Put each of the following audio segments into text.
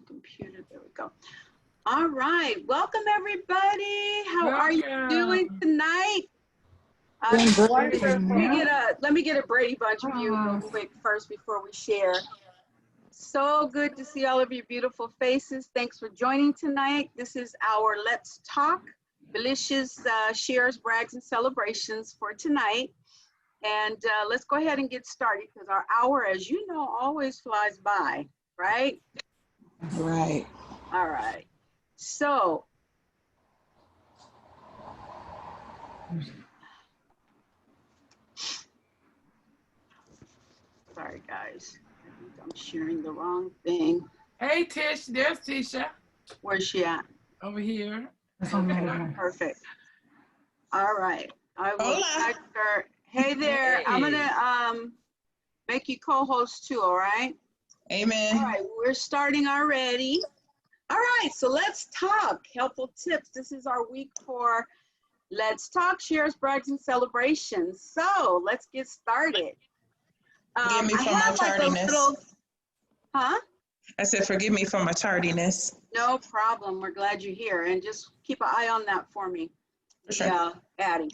Computer, there we go. All right, welcome everybody. How are you doing tonight? Let me get a Brady Bunch view real quick first before we share. So good to see all of your beautiful faces. Thanks for joining tonight. This is our Let's Talk, Beelicious shares, brags, and celebrations for tonight. And let's go ahead and get started because our hour, as you know, always flies by, right? Right. All right. So, sorry guys, I think I'm sharing the wrong thing. Hey Tish, there's Tisha. Where's she at? Over here. Okay, perfect. All right. I will text her. Hey there. Hey. I'm gonna make you co-host too, all right? Amen. All right, we're starting already. All right, so let's talk. Helpful tips. This is our week for Let's Talk, shares, brags, and celebrations. So let's get started. Forgive me for my tardiness. Huh? I said, forgive me for my tardiness. No problem. We're glad you're here. And just keep an eye on that for me. For sure. Yeah, Addie.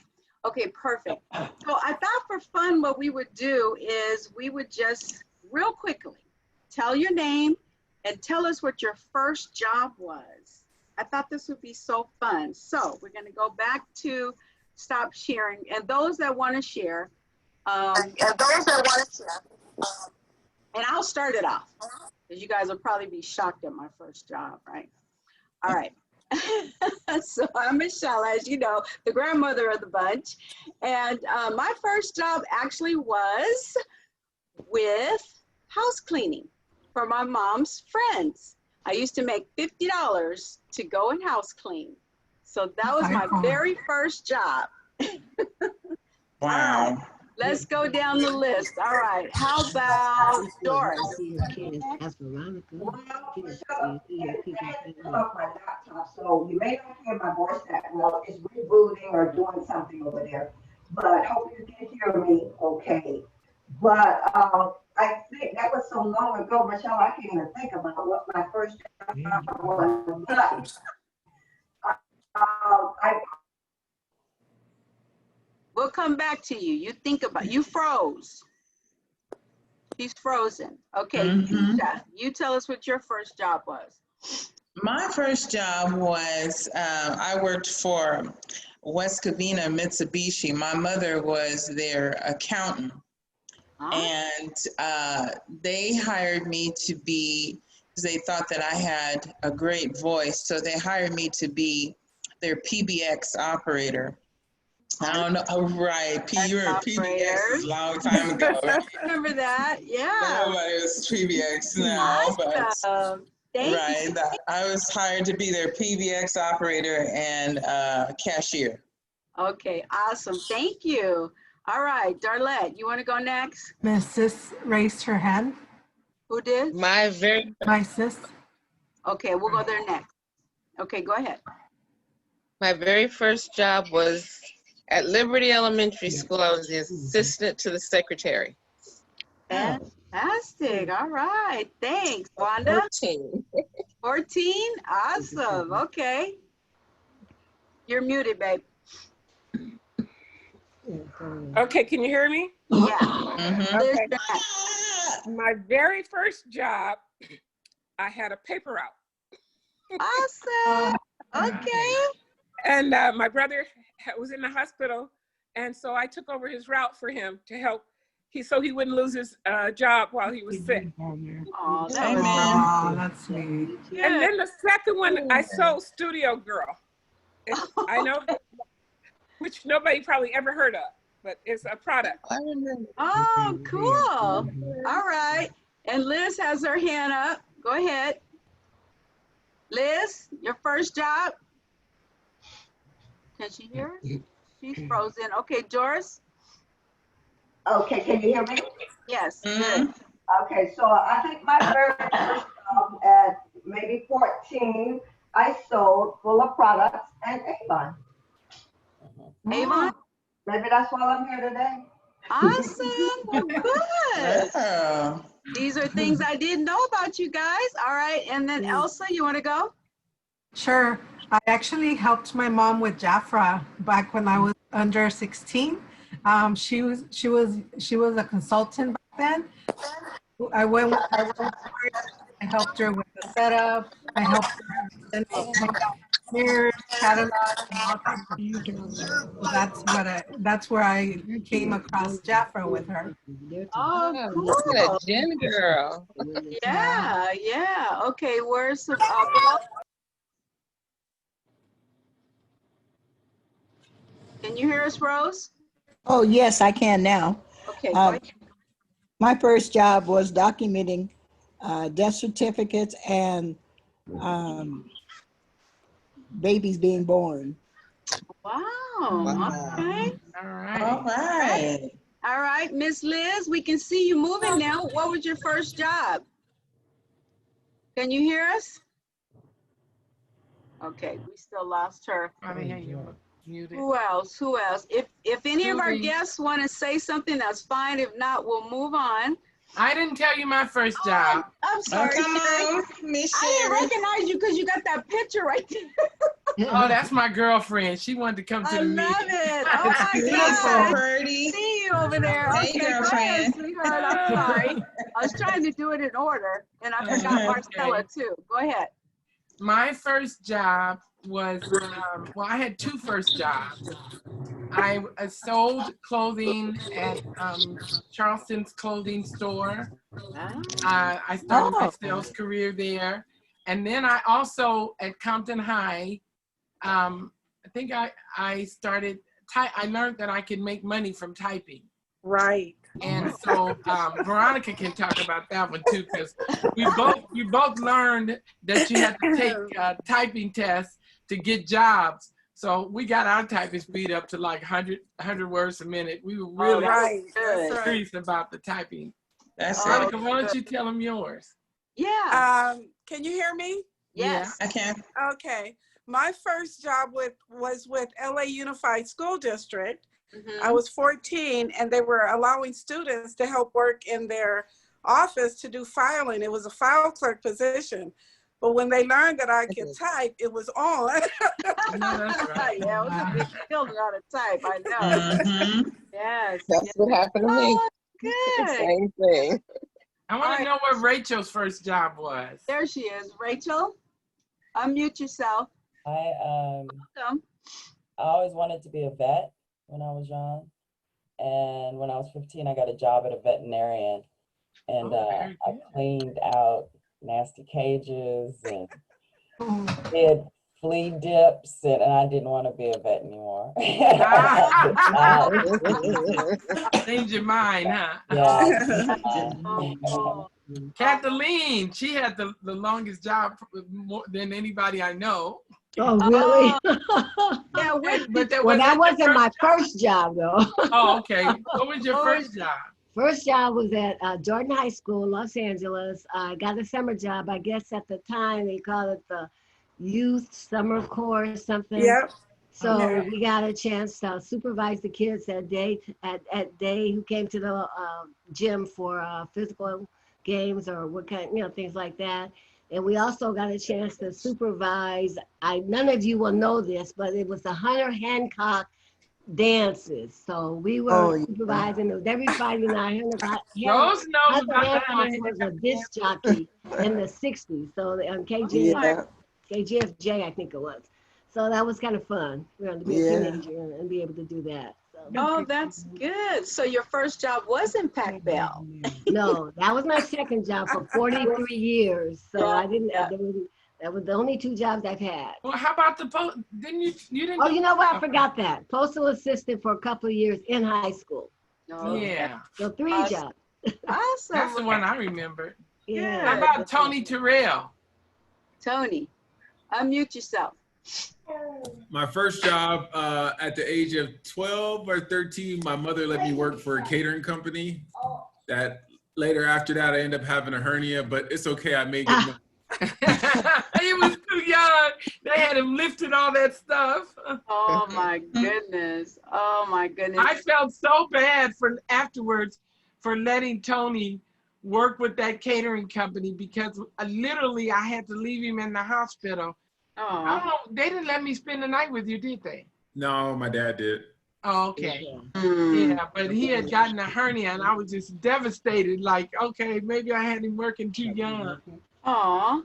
Okay, perfect. So I thought for fun what we would do is we would just real quickly tell your name and tell us what your first job was. I thought this would be so fun. So we're going to go back to stop sharing. And those that want to share, and I'll start it off because you guys will probably be shocked at my first job, right? All right. So I'm Michelle, as you know, the grandmother of the bunch. And my first job actually was with house cleaning for my mom's friends. I used to make $50 to go and house clean. So that was my very first job. Wow. Right, let's go down the list. All right, how about Doris? So you may not hear my voice that well. It's rebooting or doing something over there, but hope you can hear me okay. But I think that was so long ago, Michelle, I can't even think about what my first job was. But, we'll come back to you. You think about, you froze. She's frozen. Okay, Tisha, you tell us what your first job was. My first job was, I worked for West Covina Mitsubishi. My mother was their accountant. And they hired me to be, because they thought that I had a great voice, so they hired me to be their PBX operator. I don't know, oh, right, you were PBX a long time ago. Remember that? Yeah. Nobody was PBX now, awesome. But I was hired to be their PBX operator and cashier. Okay, awesome, thank you. All right, Darlette, you want to go next? My sis raised her hand. Who did? My sis. Okay, we'll go there next. Okay, go ahead. My very first job was at Liberty Elementary School. I was the assistant to the secretary. Fantastic. All right, thanks. Wanda? 14. 14? Awesome. Okay. You're muted, babe. Okay, can you hear me? Yeah. Okay. My very first job, I had a paper route. Awesome. Okay. And my brother was in the hospital, and so I took over his route for him to help, so he wouldn't lose his job while he was sick. Oh, that's sweet. And then the second one, I sold Studio Girl. I know, which nobody probably ever heard of, but it's a product. Oh, cool. All right. And Liz has her hand up. Go ahead. Liz, your first job? Can she hear us? She's frozen. Okay, Doris? okay, can you hear me? Yes. Okay, so I think my very first job at maybe 14, I sold full of products and Avon. Avon? Maybe that's why I'm here today. Awesome. Well, good. Yeah. These are things I didn't know about you guys. All right. And then Elsa, you want to go? Sure. I actually helped my mom with Jafra back when I was under 16. She was a consultant back then. I helped her with the setup. I helped her send mirrors, catalogs, and all kinds of things. So that's where I came across Jafra with her. Oh, Oh, cool. look at a gin girl. Yeah, yeah. Okay, where's some, can you hear us, Rose? Oh, yes, I can now. Okay, go Um, ahead. My first job was documenting death certificates and babies being born. Wow. Okay. All All right. right. All right, Miss Liz, we can see you moving now. What was your first job? Can you hear us? Okay, we still lost her. I didn't hear you muted. Who else? Who else? If any of our Tuli. guests want to say something, that's fine. If not, we'll move on. I didn't tell you my first job. I'm Oh, sorry, come Sherry. on, Miss I didn't Sherry. recognize you because you got that picture right there. Oh, that's my girlfriend. She wanted to come to I the love meeting. it. Oh my You look so God. pretty. See you over there. Hey, Okay, go ahead, girlfriend. sweetheart. I'm sorry. I was trying to do it in order, and I forgot Marcella too. Go ahead. My first job was, well, I had two first jobs. I sold clothing at Charleston's clothing store. I started my sales career there. And then I also, at Compton High, I think I started, I learned that I could make money from typing. Right. And so Veronica can talk about that one too, because we both learned that you had to take typing tests to get jobs. So we got our typing speed up to like 100 words a minute. We were really serious about the typing. That's it. Veronica, why don't you tell them yours? Yeah. Can you hear me? Yes. I can. Okay. My first job was with LA Unified School District. Mhm. I was 14 and they were allowing students to help work in their office to do filing. It was a file clerk position. But when they learned that I could type, it was on. No, that's right. Yeah, it was a big deal to know how to type. I know. Mm-hmm. Yes. That's what happened to me. Oh, good. Same thing. I want to know what Rachel's first job was. There she is. Rachel, unmute yourself. I Welcome. always wanted to be a vet when I was young, and when I was 15, I got a job at a veterinarian, and very I good. cleaned out nasty cages and did flea dips, and I didn't want to be a vet anymore. Changed your mind, huh? Yeah. Oh, Kathleen, she had the longest job more than anybody I know. Oh, really? yeah, But that Well, that wasn't wasn't my your job. first job, though. Oh, okay. What was your first job? First job was at Jordan High School, Los Angeles. I got a summer job. I guess at the time they called it the Youth Summer Corps or something. Yep. So Okay. we got a chance to supervise the kids that day who came to the gym for physical games or what kind, things like that. And we also got a chance to supervise. None of you will know this, but it was the Hunter Hancock dances. So we were supervising. It was every Friday night. Rose knows Hunter about Hancock that. was a disc jockey in the 60s. So on KGFJ, I think it was. So that was kind of fun. We had to be a teenager and be able to do that. So. oh, that's good. So your first job was in Pac Bell. No, that was my second job for 43 years. So I didn't. That was the only two jobs I've had. Well, how about the post? Didn't you didn't? Oh, you know what? I forgot that. Postal assistant for a couple of years in high school. Yeah. So three jobs. Awesome. That's the one I remember. Yeah. How about Tony Terrell? Tony, unmute yourself. My first job at the age of 12 or 13, my mother let me work for a catering company. That later after that, I ended up having a hernia, but it's okay. I made good money. He was too young. They had him lifting all that stuff. Oh my goodness. Oh my goodness. I felt so bad for afterwards for letting Tony work with that catering company because literally I had to leave him in the hospital. Oh, They didn't let me spend the night with you, did they? No, my dad did. Oh, okay. Mm. Yeah, but he had gotten a hernia and I was just devastated. Like, okay, maybe I had him working too young. Aw.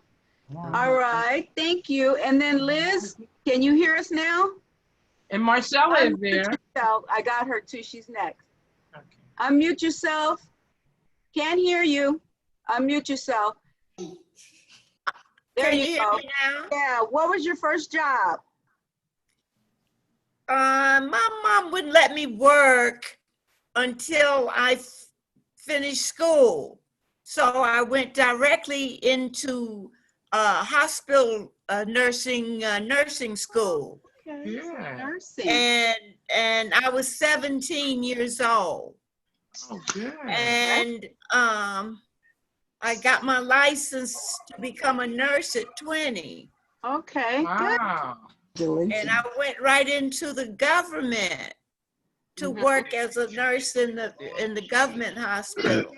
All right, thank you. And then Liz, can you hear us now? And Marcella is there. Yourself. I got her too. She's next. Okay. Unmute yourself. Can't hear you. Unmute yourself. There Can you you hear go. me now? Yeah. What was your first job? My mom wouldn't let me work until I finished school. So I went directly into hospital nursing school. Okay. Yeah. Nursing. And I was 17 years old. Oh, good. And I got my license to become a nurse at 20. Okay. Wow. And I went right into the government to work as a nurse in the government hospital.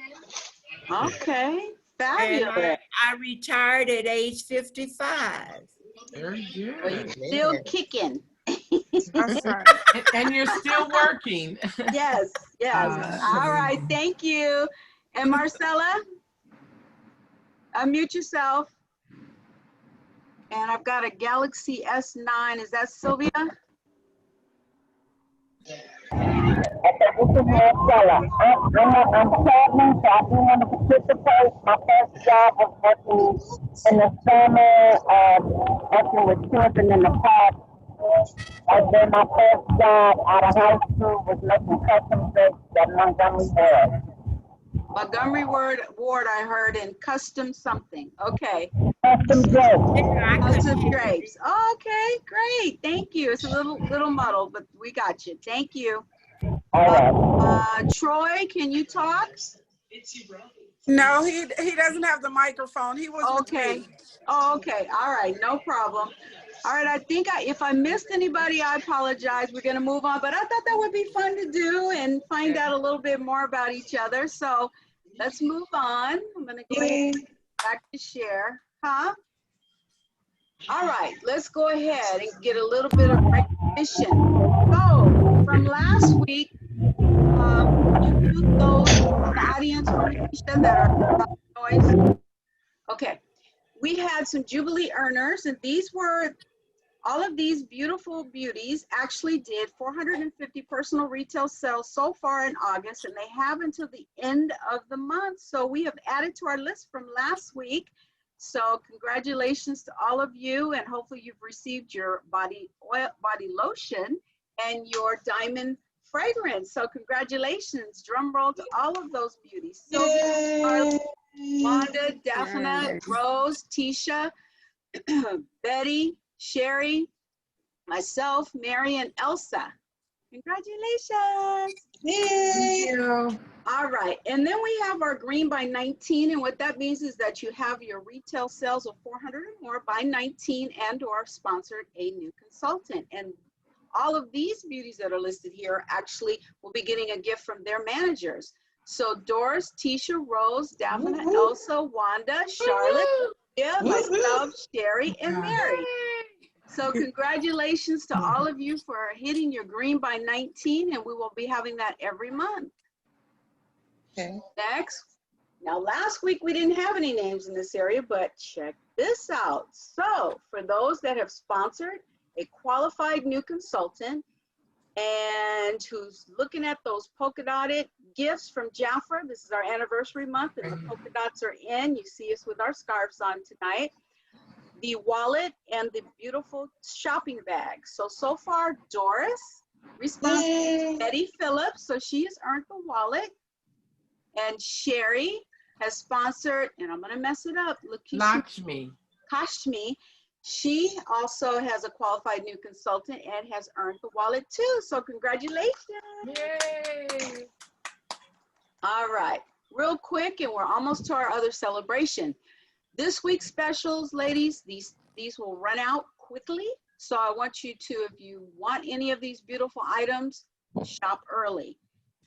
Okay. And Fabulous. I retired at age 55. Very good. Well, you're still kicking. That's right. And you're still working. Yes. Yes. All right. Thank you. And Marcella, unmute yourself. And I've got a Galaxy S9. Is that Sylvia? Okay, this is Marcella. I'm traveling, so I do want to participate. My first job was working in the summer, working with children in the park. And then my first job out of high school was making custom drinks at Montgomery Ward. Montgomery Ward, I heard, in custom something. Okay. Custom drinks. Custom drapes. Okay, great. Thank you. It's a little muddled, but we got you. Thank you. All right. Troy, can you talk? No, he doesn't have the microphone. He was Okay. with me. Oh, okay. All right. No problem. All right. I think if I missed anybody, I apologize. We're going to move on, but I thought that would be fun to do and find out a little bit more about each other. So let's move on. I'm going to go ahead and back to share. Huh? All right. Let's go ahead and get a little bit of recognition. So from last week, you those in the audience that are noise. Okay. We had some Jubilee earners, and all of these beautiful beauties actually did 450 personal retail sales so far in August, and they have until the end of the month. So we have added to our list from last week. So congratulations to all of you, and hopefully you've received your body lotion and your diamond fragrance. So congratulations, drum roll to all of those beauties. Sylvia, Wanda, Daphne, Rose, Tisha, Betty, Sherry, myself, Mary, and Elsa. Congratulations. Thank you. All right, and then we have our green by 19, and what that means is that you have your retail sales of 400 or more by 19 and or sponsored a new consultant. And all of these beauties that are listed here actually will be getting a gift from their managers. So Doris, Tisha, Rose, Daphne, Elsa, Wanda, Charlotte, myself, Sherry, and Mary. So congratulations to all of you for hitting your green by 19, and we will be having that every month. Okay. Next. Now last week we didn't have any names in this area, but check this out. So for those that have sponsored a qualified new consultant and who's looking at those polka dotted gifts from Jaffa, this is our anniversary month and the polka dots are in. You see us with our scarves on tonight. The wallet and the beautiful shopping bag. So far, Doris responded to Betty Phillips, so she has earned the wallet. And Sherry has sponsored, and I'm gonna mess it up, Kashmi. She also has a qualified new consultant and has earned the wallet too. So congratulations. Yay. All right, real quick, and we're almost to our other celebration. This week's specials, ladies, these will run out quickly. So I want you to, if you want any of these beautiful items, shop early.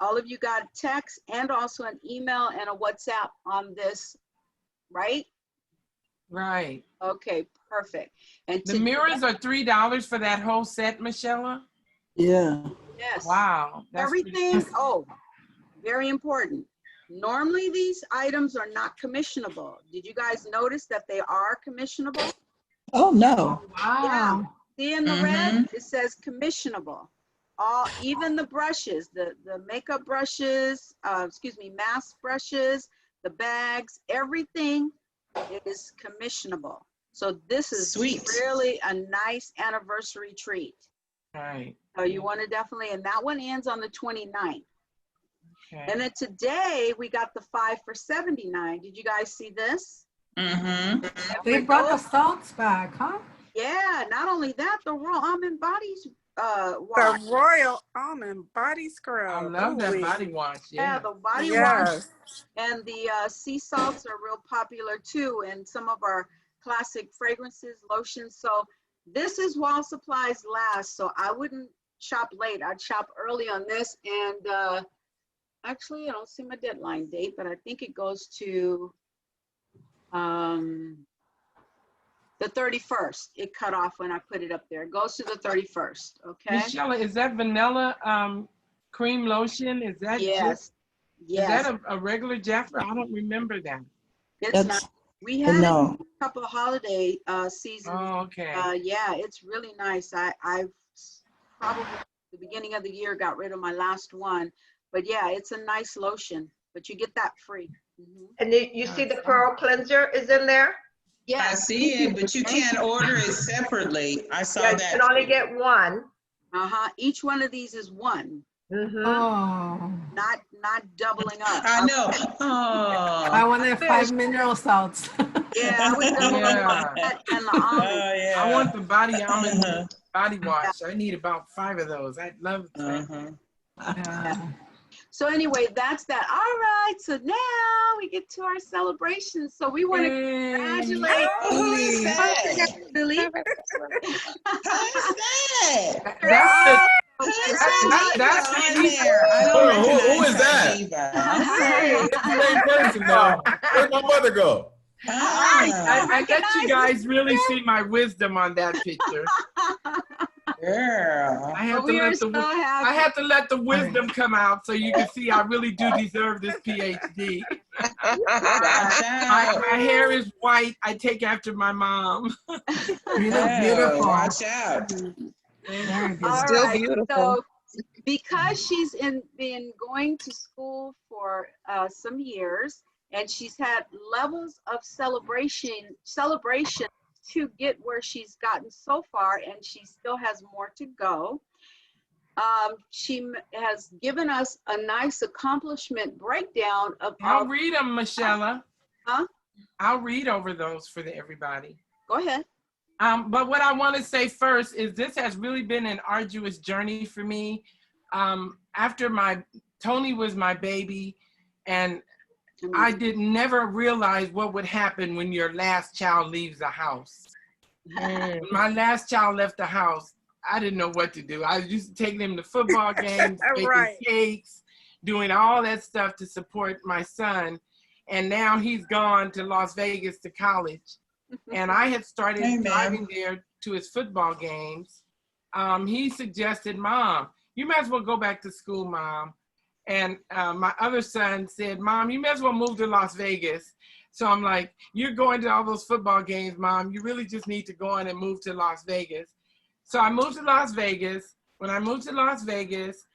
All of you got a text and also an email and a WhatsApp on this, right? Right. Okay, perfect. And The mirrors are $3 for that whole set, Michelle? Yeah. Yes. Wow. That's everything. Oh, very important. Normally these items are not commissionable. Did you guys notice that they are commissionable? Oh, no. Wow. Yeah. See in the red, it says commissionable. Even the brushes, the makeup brushes, mask brushes, the bags, everything is commissionable. So this is Sweet. really a nice anniversary treat. right. So you want to definitely, and that one ends on the 29th. Okay. And then today we got the 5 for $79. Did you guys see this? Mm-hmm. They brought the salts back, huh? Yeah, not only that, the raw almond bodies wash. The Royal Almond Body Scrub. I love that Ooh-wee. body wash. Yeah, Yeah. the body wash Yes. and the sea salts are real popular too, and some of our classic fragrances, lotions. So this is while supplies last. So I wouldn't shop late. I'd shop early on this. And actually, I don't see my deadline date, but I think it goes to the 31st. It cut off when I put it up there. It goes to the 31st. Okay. Michelle, is that vanilla cream lotion? Is that Yes. Yes. Is that a regular Jaffer? I don't remember that. It's not. We had No. a couple of holiday seasons. Oh, okay. Yeah, it's really nice. I've probably at the beginning of the year got rid of my last one, but yeah, it's a nice lotion. But you get that free. And you see the pearl cleanser is in there? Yeah, I see it, but you can't order it separately. I saw Yeah, you that. can only get one. Each one of these is one. Oh. Not doubling up. I know. Oh. I want the 5 mineral salts. Yeah, I would double up that and the almond. Oh, yeah. I want the body almond body wash. I need about 5 of those. I'd love that. So anyway, that's that. All right, so now we get to our celebration. So we want to congratulate Who is that? Tuli. Who is that? That's on there. I don't Who is that? recognize It's the same person now. Where'd my mother go? I let you guys really see my wisdom on that picture. Girl. I have to let the wisdom come out so you can see I really do deserve this PhD. My hair is white. I take after my mom. Beautiful. Watch out. Still beautiful. So because she's been going to school for some years, and she's had levels of celebration to get where she's gotten so far, and she still has more to go. She has given us a nice accomplishment breakdown of I'll read them, Michelle. Huh? I'll read over those for everybody. Go ahead. But what I want to say first is this has really been an arduous journey for me. After Tony was my baby, and I never realize what would happen when your last child leaves the house. When my last child left the house, I didn't know what to do. I was used to taking him to football games, baking cakes, doing all that stuff to support my son. And now he's gone to Las Vegas to college. And I had started driving there to his football games. He suggested, Mom, you might as well go back to school, Mom. And my other son said, Mom, you might as well move to Las Vegas. So I'm like, you're going to all those football games, Mom. You really just need to go on and move to Las Vegas. So I moved to Las Vegas. When I moved to Las Vegas,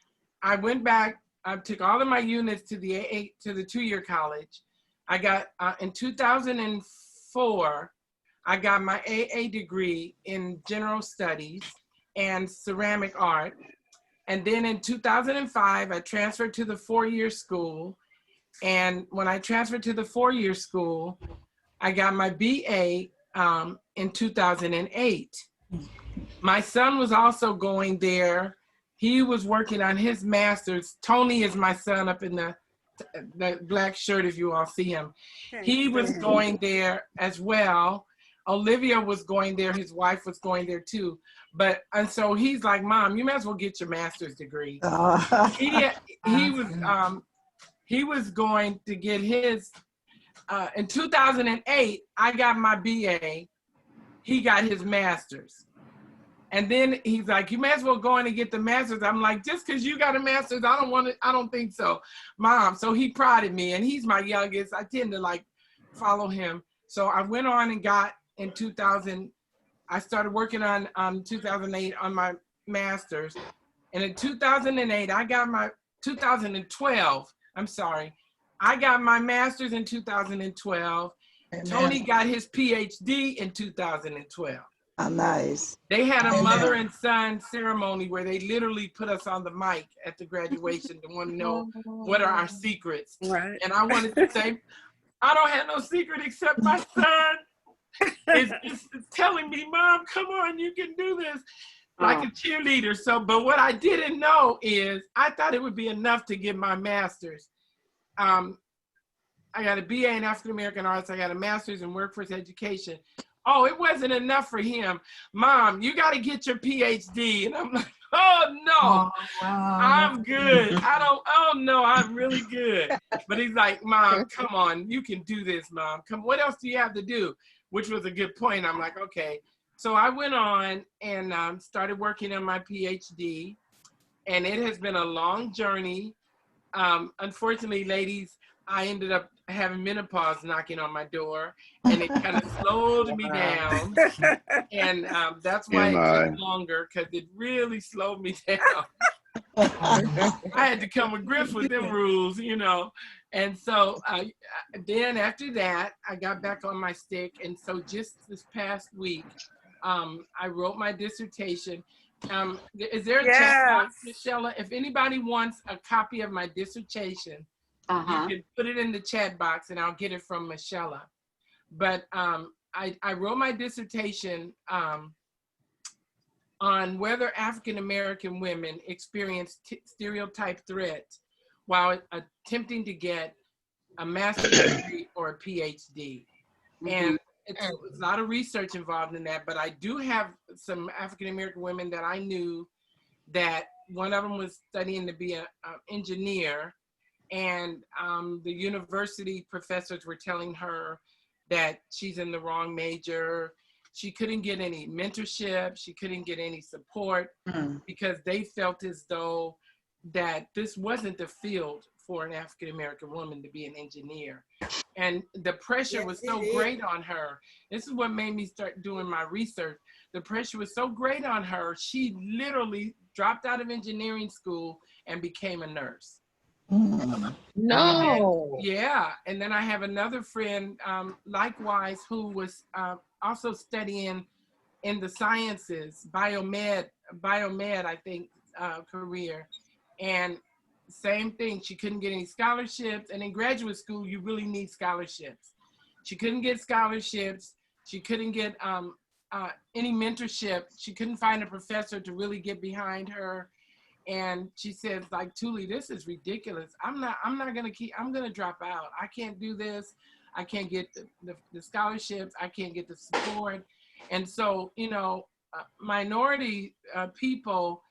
I went back. I took all of my units to the 2-year college. I got, in 2004, I got my AA degree in general studies and ceramic art. And then in 2005, I transferred to the 4-year school. And when I transferred to the 4-year school, I got my BA in 2008. My son was also going there. He was working on his master's. Tony is my son up in the black shirt, if you all see him. He was going there as well. Olivia was going there, his wife was going there too. And so he's like, Mom, you might as well get your master's degree. He was going to get his, in 2008, I got my BA, he got his master's. And then he's like, you may as well go in and get the master's. I'm like, just because you got a master's, I don't think so, Mom. So he prodded me, and he's my youngest. I tend to like follow him. So I went on and got in 2000, I started working on 2008 on my master's. And in 2008, I got my, 2012, I'm sorry, I got my master's in 2012. Amen. Tony got his PhD in 2012. Oh, nice. They had a mother and son ceremony where they literally put us on the mic at the graduation to want to know what are our secrets. Right. And I wanted to say, I don't have no secret except my son is telling me, Mom, come on, you can do this, like a cheerleader. So, but what I didn't know is I thought it would be enough to get my master's. I got a BA in African American Arts. I got a master's in workforce education. Oh, it wasn't enough for him. Mom, you got to get your PhD. And I'm like, oh, no, wow. I'm good. Oh, no, I'm really good. But he's like, Mom, come on, you can do this, Mom. Come, what else do you have to do? Which was a good point. I'm like, okay. So I went on and started working on my PhD. And it has been a long journey. Unfortunately, ladies, I ended up having menopause knocking on my door, and it kind of slowed me down. And that's why it took longer, because it really slowed me down. I had to come with grips with them rules, you know. And so then after that, I got back on my stick. And so just this past week, I wrote my dissertation. Is there a chat box, Michelle? If anybody wants a copy of my dissertation, you can put it in the chat box and I'll get it from Michelle. But I wrote my dissertation on whether African-American women experience stereotype threats while attempting to get a master's degree or a PhD. And it's a lot of research involved in that, but I do have some African-American women that I knew that one of them was studying to be an engineer. And the university professors were telling her that she's in the wrong major. She couldn't get any mentorship. She couldn't get any support because they felt as though that this wasn't the field for an African-American woman to be an engineer. And the pressure was so great on her. This is what made me start doing my research. The pressure was so great on her, she literally dropped out of engineering school and became a nurse. No. And then I have another friend, likewise, who was also studying in the sciences, biomed, I think, career. And same thing, she couldn't get any scholarships. And in graduate school, you really need scholarships. She couldn't get scholarships. She couldn't get any mentorship. She couldn't find a professor to really get behind her. And she said, like, Tuli, this is ridiculous. I'm gonna drop out. I can't do this. I can't get the scholarships. I can't get the support. And so, you know, minority people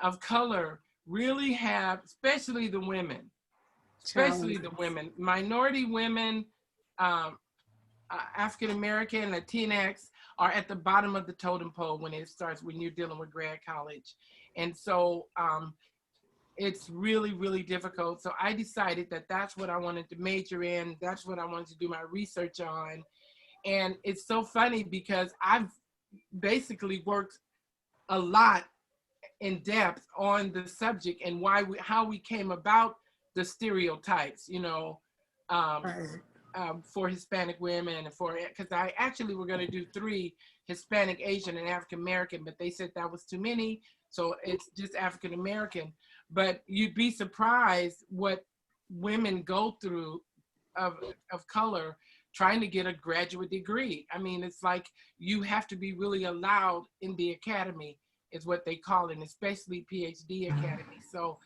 of color really have, especially the women, minority women, African-American, Latinx are at the bottom of the totem pole when you're dealing with grad college. And so it's really, really difficult. So I decided that that's what I wanted to major in. That's what I wanted to do my research on. And it's so funny because I've basically worked a lot in depth on the subject and how we came about the stereotypes, you know, for Hispanic women, because I actually were going to do 3 Hispanic, Asian, and African American, but they said that was too many. So it's just African American. But you'd be surprised what women go through of color trying to get a graduate degree. I mean, it's like you have to be really allowed in the academy, is what they call it, especially PhD academy. So,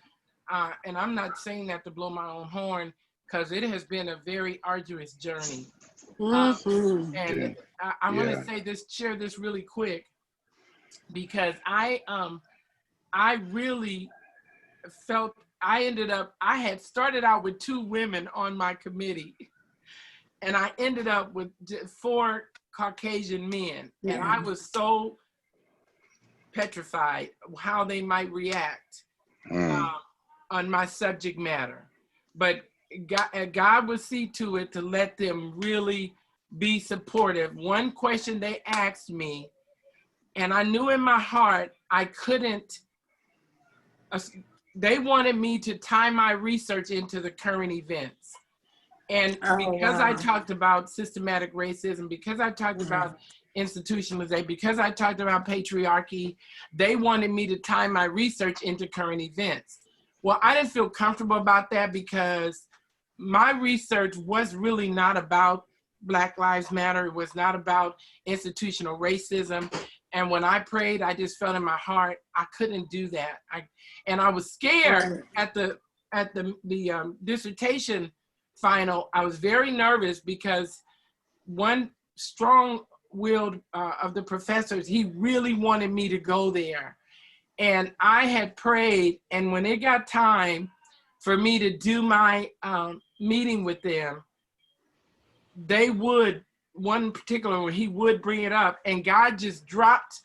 and I'm not saying that to blow my own horn. because it has been a very arduous journey. Mhm. I want to say this, share this really quick, because I really felt I had started out with 2 women on my committee, and I ended up with 4 Caucasian men, and I was so petrified how they might react on my subject matter. But God would see to it to let them really be supportive. One question they asked me, and I knew in my heart I couldn't, they wanted me to tie my research into the current events. And because I talked about systematic racism, because I talked about institutionalization, because I talked about patriarchy, they wanted me to tie my research into current events. Well, I didn't feel comfortable about that, because my research was really not about Black Lives Matter. It was not about institutional racism. And when I prayed, I just felt in my heart I couldn't do that. And I was scared at the dissertation final. I was very nervous, because one strong-willed of the professors, he really wanted me to go there. And I had prayed, and when it got time for me to do my meeting with them, one particular one, he would bring it up, and God just dropped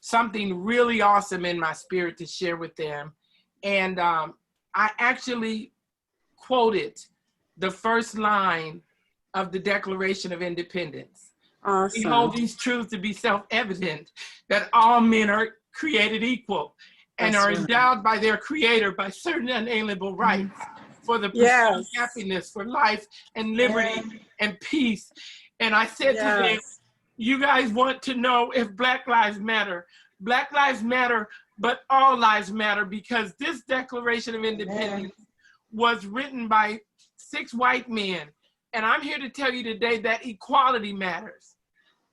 something really awesome in my spirit to share with them. And I actually quoted the first line of the Declaration of Independence. Awesome. We hold these truths to be self-evident, that all men are created equal and are endowed by their creator by certain unalienable rights for the pursuit of happiness, for life and liberty and peace. And I said to them, you guys want to know if Black Lives Matter. Black Lives Matter, but all lives matter, because this Declaration of Independence was written by 6 white men. And I'm here to tell you today that equality matters.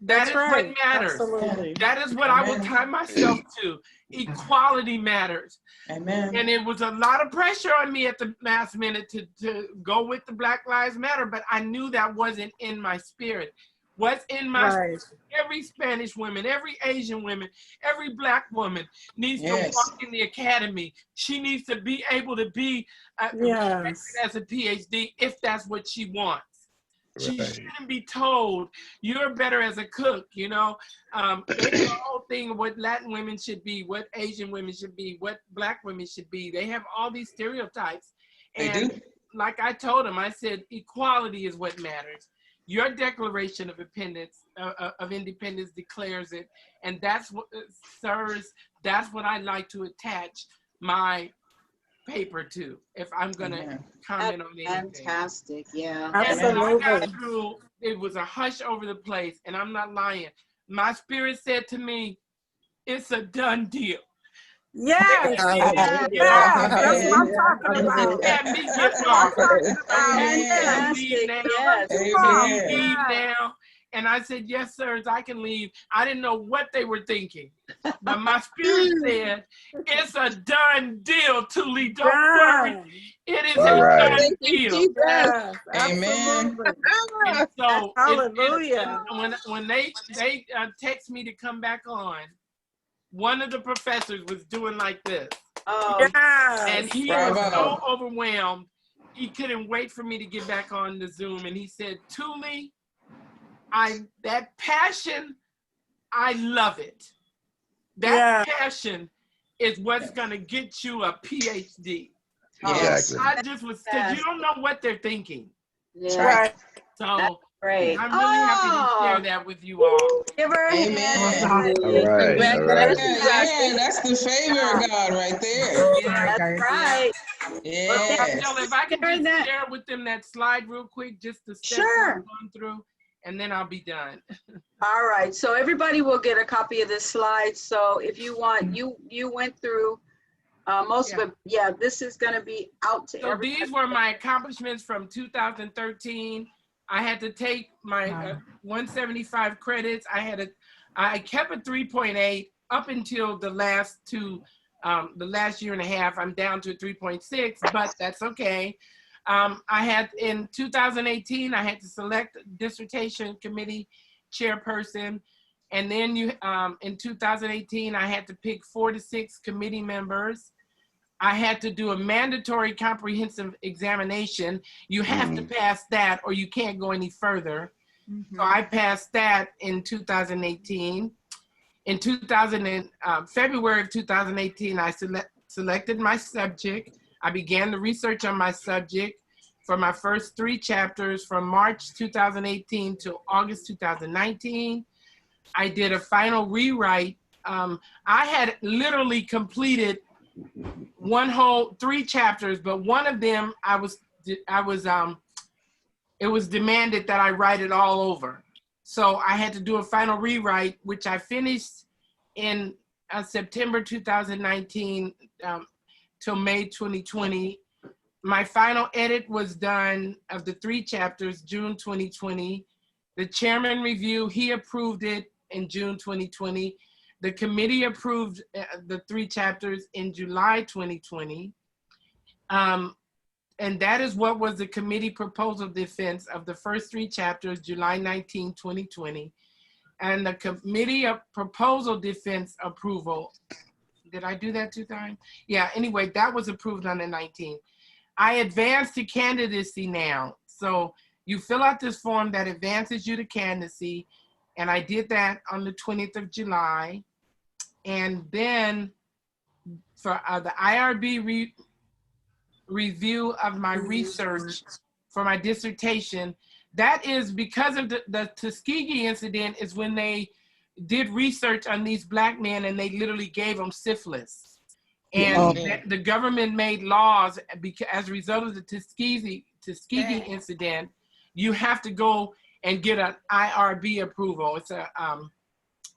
That is what matters. Absolutely. That is what I will tie myself to. Equality matters. Amen. And it was a lot of pressure on me at the last minute to go with the Black Lives Matter, but I knew that wasn't in my spirit. What's in my spirit, every Spanish woman, every Asian woman, every Black woman needs to walk in the academy. She needs to be able to be as a PhD if that's what she wants. She shouldn't be told you're better as a cook, you know. There's a whole thing of what Latin women should be, what Asian women should be, what Black women should be. They have all these stereotypes. And like I told them, I said, equality is what matters. Your Declaration of Independence declares it. And that's what, sirs, that's what I like to attach my paper to, if I'm gonna comment on anything. Fantastic, yeah. And when I got through, it was a hush over the place, and I'm not lying. My spirit said to me, it's a done deal. Yes, that's what I'm talking about. And me get off. Leave now. And I said, yes, sirs, I can leave. I didn't know what they were thinking. But my spirit said, it's a done deal, Tuli. Don't worry. It is a done deal. Yes, amen. And so hallelujah. When they text me to come back on, one of the professors was doing like this. And he was so overwhelmed, he couldn't wait for me to get back on the Zoom. And he said, Tuli, that passion, I love it. That passion is what's gonna get you a PhD. Exactly. I just was, because you don't know what they're thinking. Yeah. So great. I'm really happy to share that with you all. Give her a hand. All right. Yeah, that's the favor of God right there. Yeah, that's right. Yeah. So if I can just share with them that slide real quick, just the steps I'm going through, and then I'll be done. All right. So everybody will get a copy of this slide. So if you want, you went through most of it. Yeah, this is going to be out to everybody. These were my accomplishments from 2013. I had to take my 175 credits. I kept a 3.8 up until the last year and a half. I'm down to 3.6, but that's okay. I had in 2018, I had to select a dissertation committee chairperson. And then in 2018, I had to pick 4 to 6 committee members. I had to do a mandatory comprehensive examination. You have to pass that or you can't go any further. So I passed that in 2018. In February of 2018, I selected my subject. I began the research on my subject for my first 3 chapters from March 2018 to August 2019. I did a final rewrite. I had literally completed one whole 3 chapters, but one of them it was demanded that I write it all over. So I had to do a final rewrite, which I finished in September 2019 till May 2020. My final edit was done of the 3 chapters, June 2020. The chairman review, he approved it in June 2020. The committee approved the 3 chapters in July 2020. And that is what was the committee proposal defense of the first 3 chapters, July 19, 2020. And the committee of proposal defense approval, did I do that 2 times? Yeah, anyway, that was approved on the 19th. I advanced to candidacy now. So you fill out this form that advances you to candidacy. And I did that on the 20th of July. And then for the IRB review of my research for my dissertation, that is because of the Tuskegee incident is when they did research on these Black men and they literally gave them syphilis. And the government made laws because as a result of the Tuskegee incident, you have to go and get an IRB approval. It's a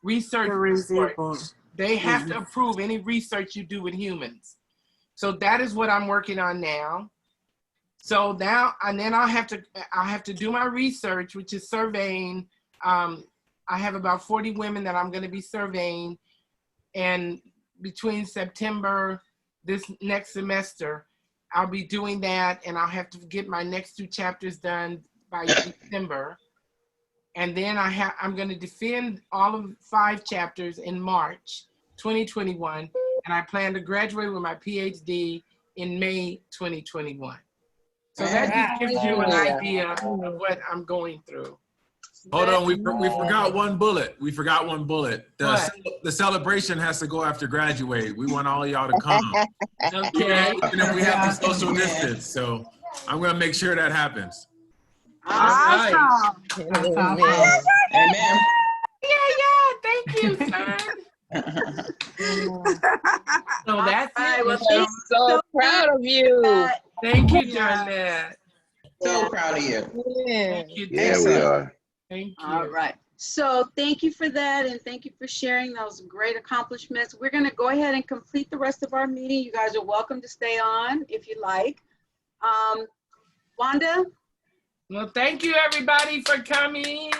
research report. They have to approve any research you do with humans. So that is what I'm working on now. So now, and then I'll have to do my research, which is surveying. I have about 40 women that I'm going to be surveying, and between September, this next semester, I'll be doing that, and I'll have to get my next 2 chapters done by December. And then I'm going to defend all of 5 chapters in March 2021, and I plan to graduate with my PhD in May 2021. So that just gives you an idea of what I'm going through. Hold on, we forgot one bullet. We forgot one bullet. The celebration has to go after graduate. We want all of y'all to come. Okay. Even if we have to social distance. So I'm going to make sure that happens. Awesome. Amen. Amen. Yeah, thank you, son. So that's it. Well, I'm so proud of you. Thank you, Darnette. So proud of you. Thank you. Yeah, we are. Thank you. All right. So thank you for that, and thank you for sharing those great accomplishments. We're going to go ahead and complete the rest of our meeting. You guys are welcome to stay on if you like. Wanda? Well, thank you, everybody, for coming.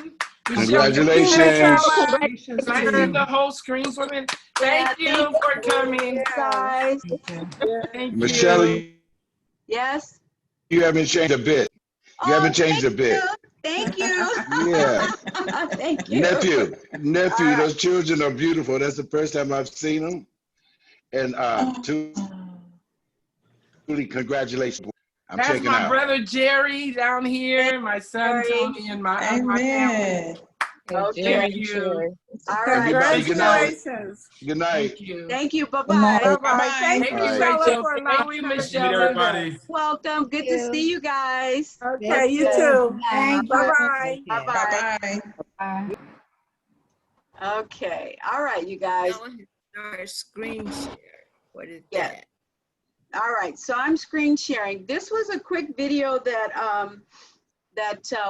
Congratulations. Can I see the whole screen for me? Thank you for coming, guys. Thank Michelle, you. Yes? you haven't changed a bit. You haven't changed a bit. Thank you. Yeah. Thank you. Nephew, right. Those children are beautiful. That's the first time I've seen them. And Tuli, congratulations. I'm That's checking my out. brother Jerry down here, my son Tony, and my family. Okay. Thank you. All right. Congratulations. Good night. Thank you. Thank you. Bye-bye. Bye-bye. Thank you, Michelle, for allowing her to Meet everybody. Welcome. Good to see you guys. Okay, you too. Thank you. Bye-bye. Bye-bye. Bye. Okay. All right, you guys. Our screen share. What is Yeah. that? All right, so I'm screen sharing. This was a quick video that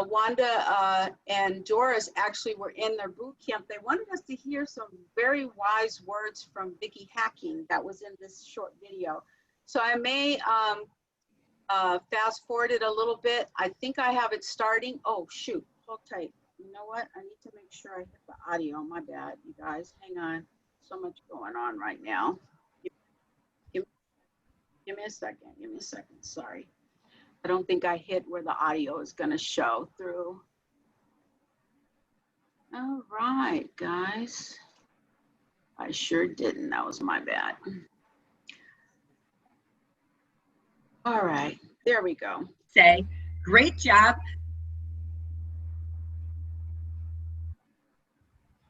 Wanda and Doris actually were in their boot camp. They wanted us to hear some very wise words from Vicki Hacking that was in this short video. So I may fast forward it a little bit. I think I have it starting. Oh, shoot, hold tight. You know what? I need to make sure I hit the audio. My bad, you guys. Hang on. So much going on right now. Give me a second. Sorry. I don't think I hit where the audio is gonna show through. All right, guys. I sure didn't, that was my bad. All right, there we go. Say, great job.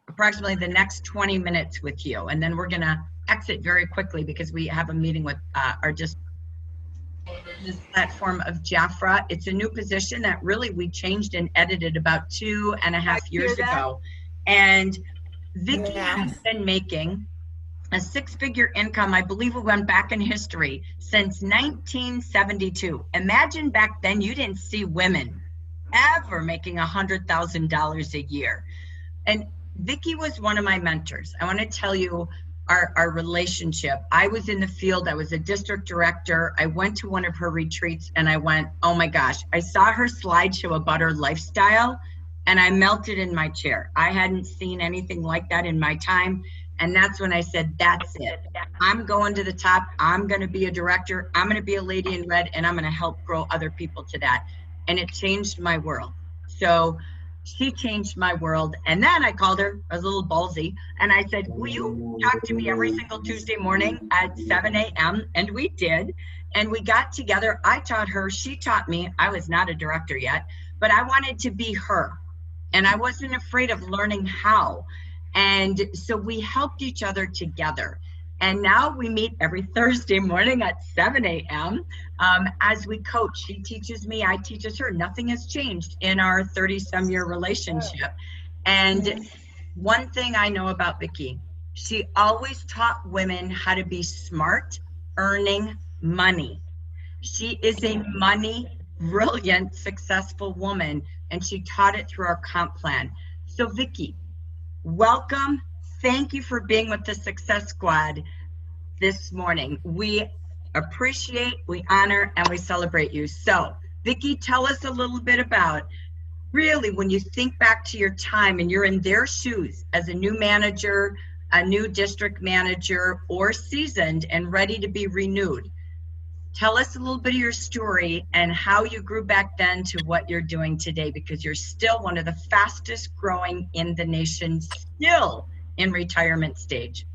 Approximately the next 20 minutes with you, and then we're gonna exit very quickly because we have a meeting with our just this platform of Jafra. It's a new position that really we changed and edited about 2.5 years ago. And Vicki has been making a 6-figure income, I believe we went back in history, since 1972. Imagine back then you didn't see women ever making $100,000 a year. And Vicki was one of my mentors. I want to tell you our relationship. I was in the field. I was a district director. I went to one of her retreats and I went, oh my gosh, I saw her slideshow about her lifestyle and I melted in my chair. I hadn't seen anything like that in my time. And that's when I said, that's it. I'm going to the top. I'm going to be a director. I'm going to be a lady in red and I'm going to help grow other people to that. And it changed my world. So she changed my world. And then I called her, I was a little ballsy, and I said, will you talk to me every single Tuesday morning at 7 a.m.? And we did. And we got together. I taught her, she taught me. I was not a director yet, but I wanted to be her. And I wasn't afraid of learning how. And so we helped each other together. And now we meet every Thursday morning at 7 a.m. As we coach. She teaches me, I teaches her. Nothing has changed in our 30-some year relationship. And one thing I know about Vicki, she always taught women how to be smart, earning money. She is a money, brilliant, successful woman, and she taught it through our comp plan. So Vicki, welcome. Thank you for being with the Success Squad this morning. We appreciate, we honor, and we celebrate you. So, Vicki, tell us a little bit about, really, when you think back to your time and you're in their shoes as a new manager, a new district manager, or seasoned and ready to be renewed. Tell us a little bit of your story and how you grew back then to what you're doing today, because you're still one of the fastest growing in the nation, still in retirement stage.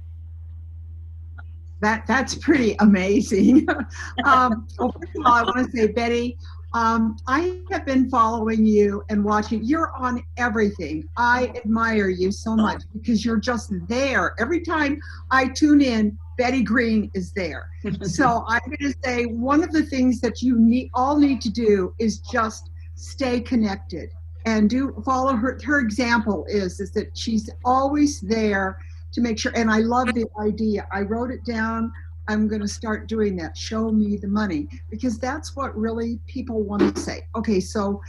That's pretty amazing. Well, first of all, I want to say, Betty, I have been following you and watching. You're on everything. I admire you so much because you're just there. Every time I tune in, Betty Green is there. So I'm going to say one of the things that you all need to do is just stay connected and follow her example is that she's always there to make sure. And I love the idea. I wrote it down. I'm going to start doing that. Show me the money, because that's what really people want to say. Okay, so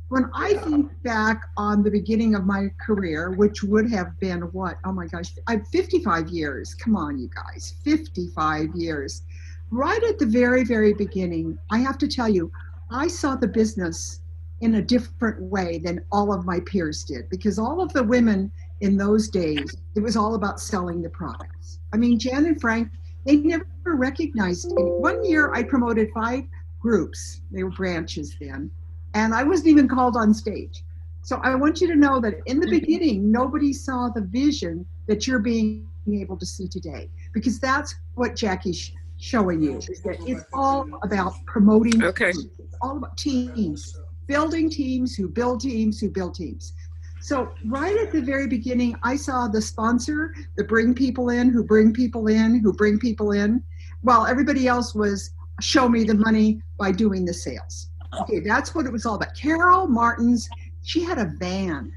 when I think back on the beginning of my career, which would have been what? Oh my gosh, 55 years. Come on, you guys, 55 years. Right at the very, very beginning, I have to tell you, I saw the business in a different way than all of my peers did, because all of the women in those days, it was all about selling the products. I mean, Jan and Frank, they never recognized it. One year I promoted 5 groups. They were branches then. And I wasn't even called on stage. So I want you to know that in the beginning, nobody saw the vision that you're being able to see today, because that's what Jackie's showing you, is that it's all about promoting. Okay. Teams. It's all about teams, building teams who build teams who build teams. So right at the very beginning, I saw the sponsor, the bring people in, who bring people in, who bring people in, while everybody else was show me the money by doing the sales. Okay, that's what it was all about. Carol Martins, she had a van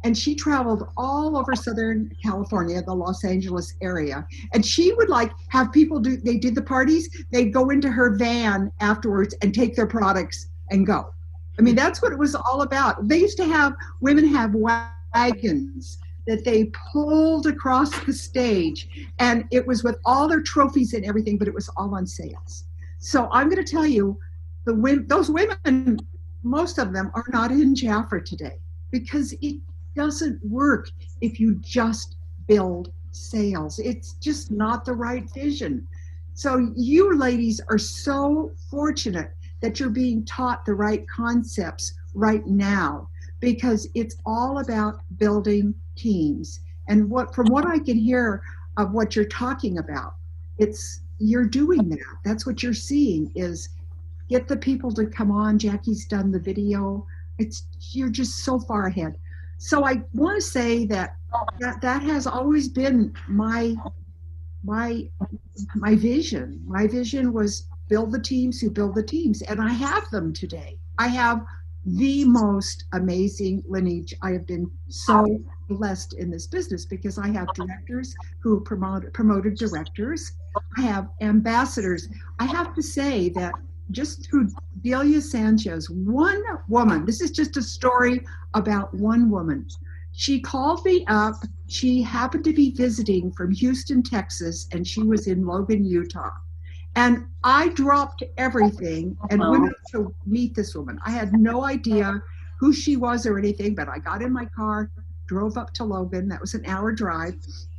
and she traveled all over Southern California, the Los Angeles area. And she would have people they did the parties, they'd go into her van afterwards and take their products and go. I mean, that's what it was all about. They used to have women have wagons that they pulled across the stage, and it was with all their trophies and everything, but it was all on sales. So I'm going to tell you, those women, most of them are not in Jafra today, because it doesn't work if you just build sales. It's just not the right vision. So you ladies are so fortunate that you're being taught the right concepts right now, because it's all about building teams. And from what I can hear of what you're talking about, you're doing that. That's what you're seeing, is get the people to come on. Jackie's done the video. You're just so far ahead. So I want to say that has always been my vision. My vision was build the teams who build the teams, and I have them today. I have the most amazing lineage. I have been so blessed in this business because I have directors who promoted directors. I have ambassadors. I have to say that just through Delia Sanchez, one woman, this is just a story about one woman. She called me up. She happened to be visiting from Houston, Texas, and she was in Logan, Utah. And I dropped everything and went up to meet this woman. I had no idea who she was or anything, but I got in my car, drove up to Logan. That was an hour drive.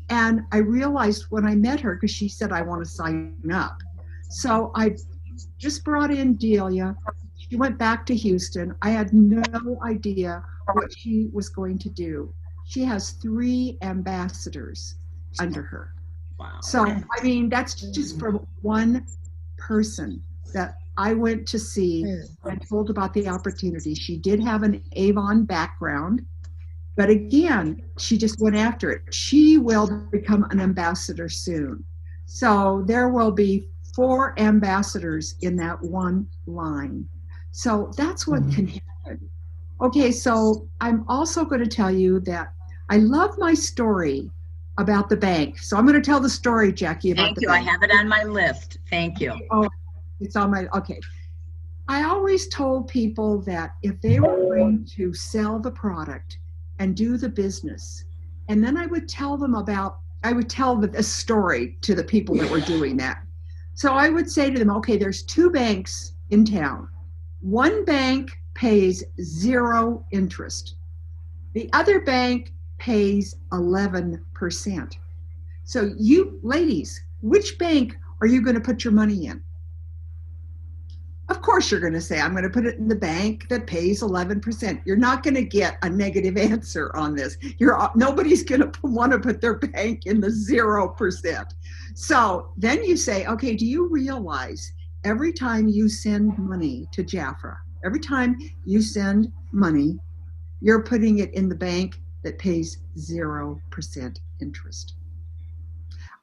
And I realized when I met her, because she said, I want to sign up. So I just brought in Delia. She went back to Houston. I had no idea what she was going to do. She has 3 ambassadors under her. Wow. So, I mean, that's just from one person that I went to see and told about the opportunity. She did have an Avon background, but again, she just went after it. She will become an ambassador soon. So there will be 4 ambassadors in that one line. So that's what can happen. Okay, so I'm also going to tell you that I love my story about the bank. So I'm going to tell the story, Jackie, about the bank. I have it on my list. Thank you. Oh, it's on my, okay. I always told people that if they were going to sell the product and do the business, and then I would tell a story to the people that were doing that. So I would say to them, okay, there's 2 banks in town. One bank pays 0 interest. The other bank pays 11%. So you ladies, which bank are you going to put your money in? Of course you're going to say, I'm going to put it in the bank that pays 11%. You're not going to get a negative answer on this. Nobody's going to want to put their bank in the 0%. So then you say, okay, do you realize every time you send money to Jafra, every time you send money, you're putting it in the bank that pays 0% interest.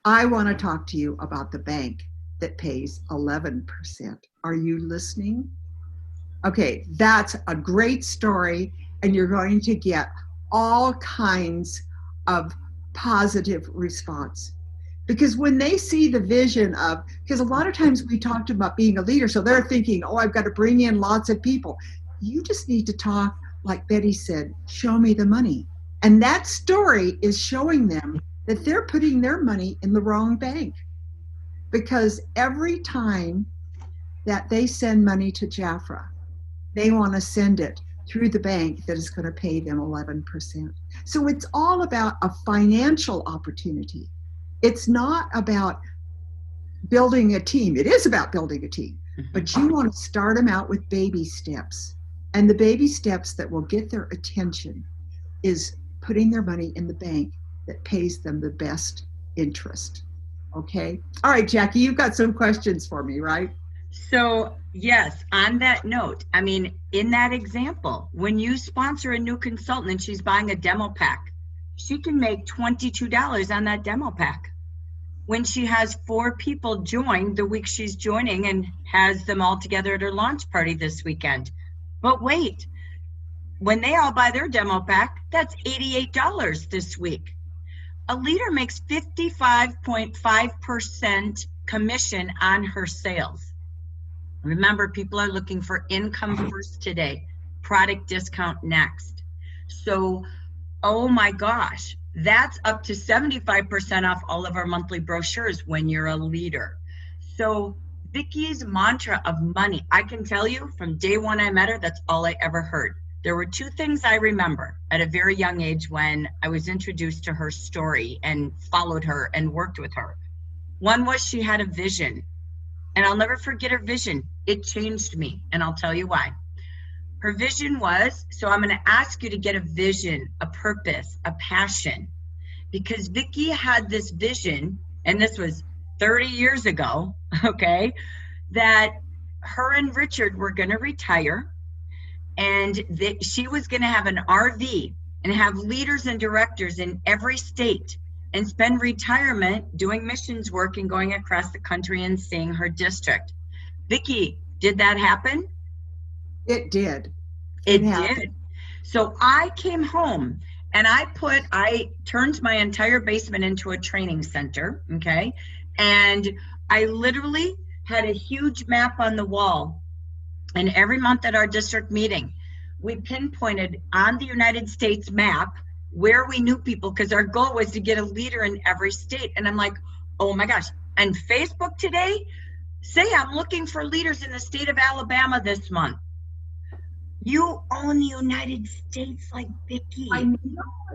I want to talk to you about the bank that pays 11%. Are you listening? Okay, that's a great story, and you're going to get all kinds of positive response. Because when they see the vision of, because a lot of times we talked about being a leader, so they're thinking, oh, I've got to bring in lots of people. You just need to talk, like Betty said, show me the money. And that story is showing them that they're putting their money in the wrong bank. Because every time that they send money to Jafra, they want to send it through the bank that is going to pay them 11%. So it's all about a financial opportunity. It's not about building a team. It is about building a team, but you want to start them out with baby steps. And the baby steps that will get their attention is putting their money in the bank that pays them the best interest. Okay. All right, Jackie, you've got some questions for me, right? So yes, on that note, I mean, in that example, when you sponsor a new consultant and she's buying a demo pack, she can make $22 on that demo pack. When she has 4 people join the week she's joining and has them all together at her launch party this weekend. But wait, when they all buy their demo pack, that's $88 this week. A leader makes 55.5% commission on her sales. Remember, people are looking for income first today, product discount next. So, oh my gosh, that's up to 75% off all of our monthly brochures when you're a leader. So Vicky's mantra of money, I can tell you from day one I met her, that's all I ever heard. There were 2 things I remember at a very young age when I was introduced to her story and followed her and worked with her. One was she had a vision. And I'll never forget her vision. It changed me, and I'll tell you why. Her vision was, so I'm going to ask you to get a vision, a purpose, a passion, because Vicki had this vision, and this was 30 years ago, okay, that her and Richard were going to retire, and she was going to have an RV and have leaders and directors in every state and spend retirement doing missions work and going across the country and seeing her district. Vicki, did that happen? It did. It did. So I came home and I turned my entire basement into a training center, okay? And I literally had a huge map on the wall. And every month at our district meeting, we pinpointed on the United States map where we knew people, because our goal was to get a leader in every state. And I'm like, oh my gosh. And Facebook today, say I'm looking for leaders in the state of Alabama this month. You own the United States like Vicki, I know.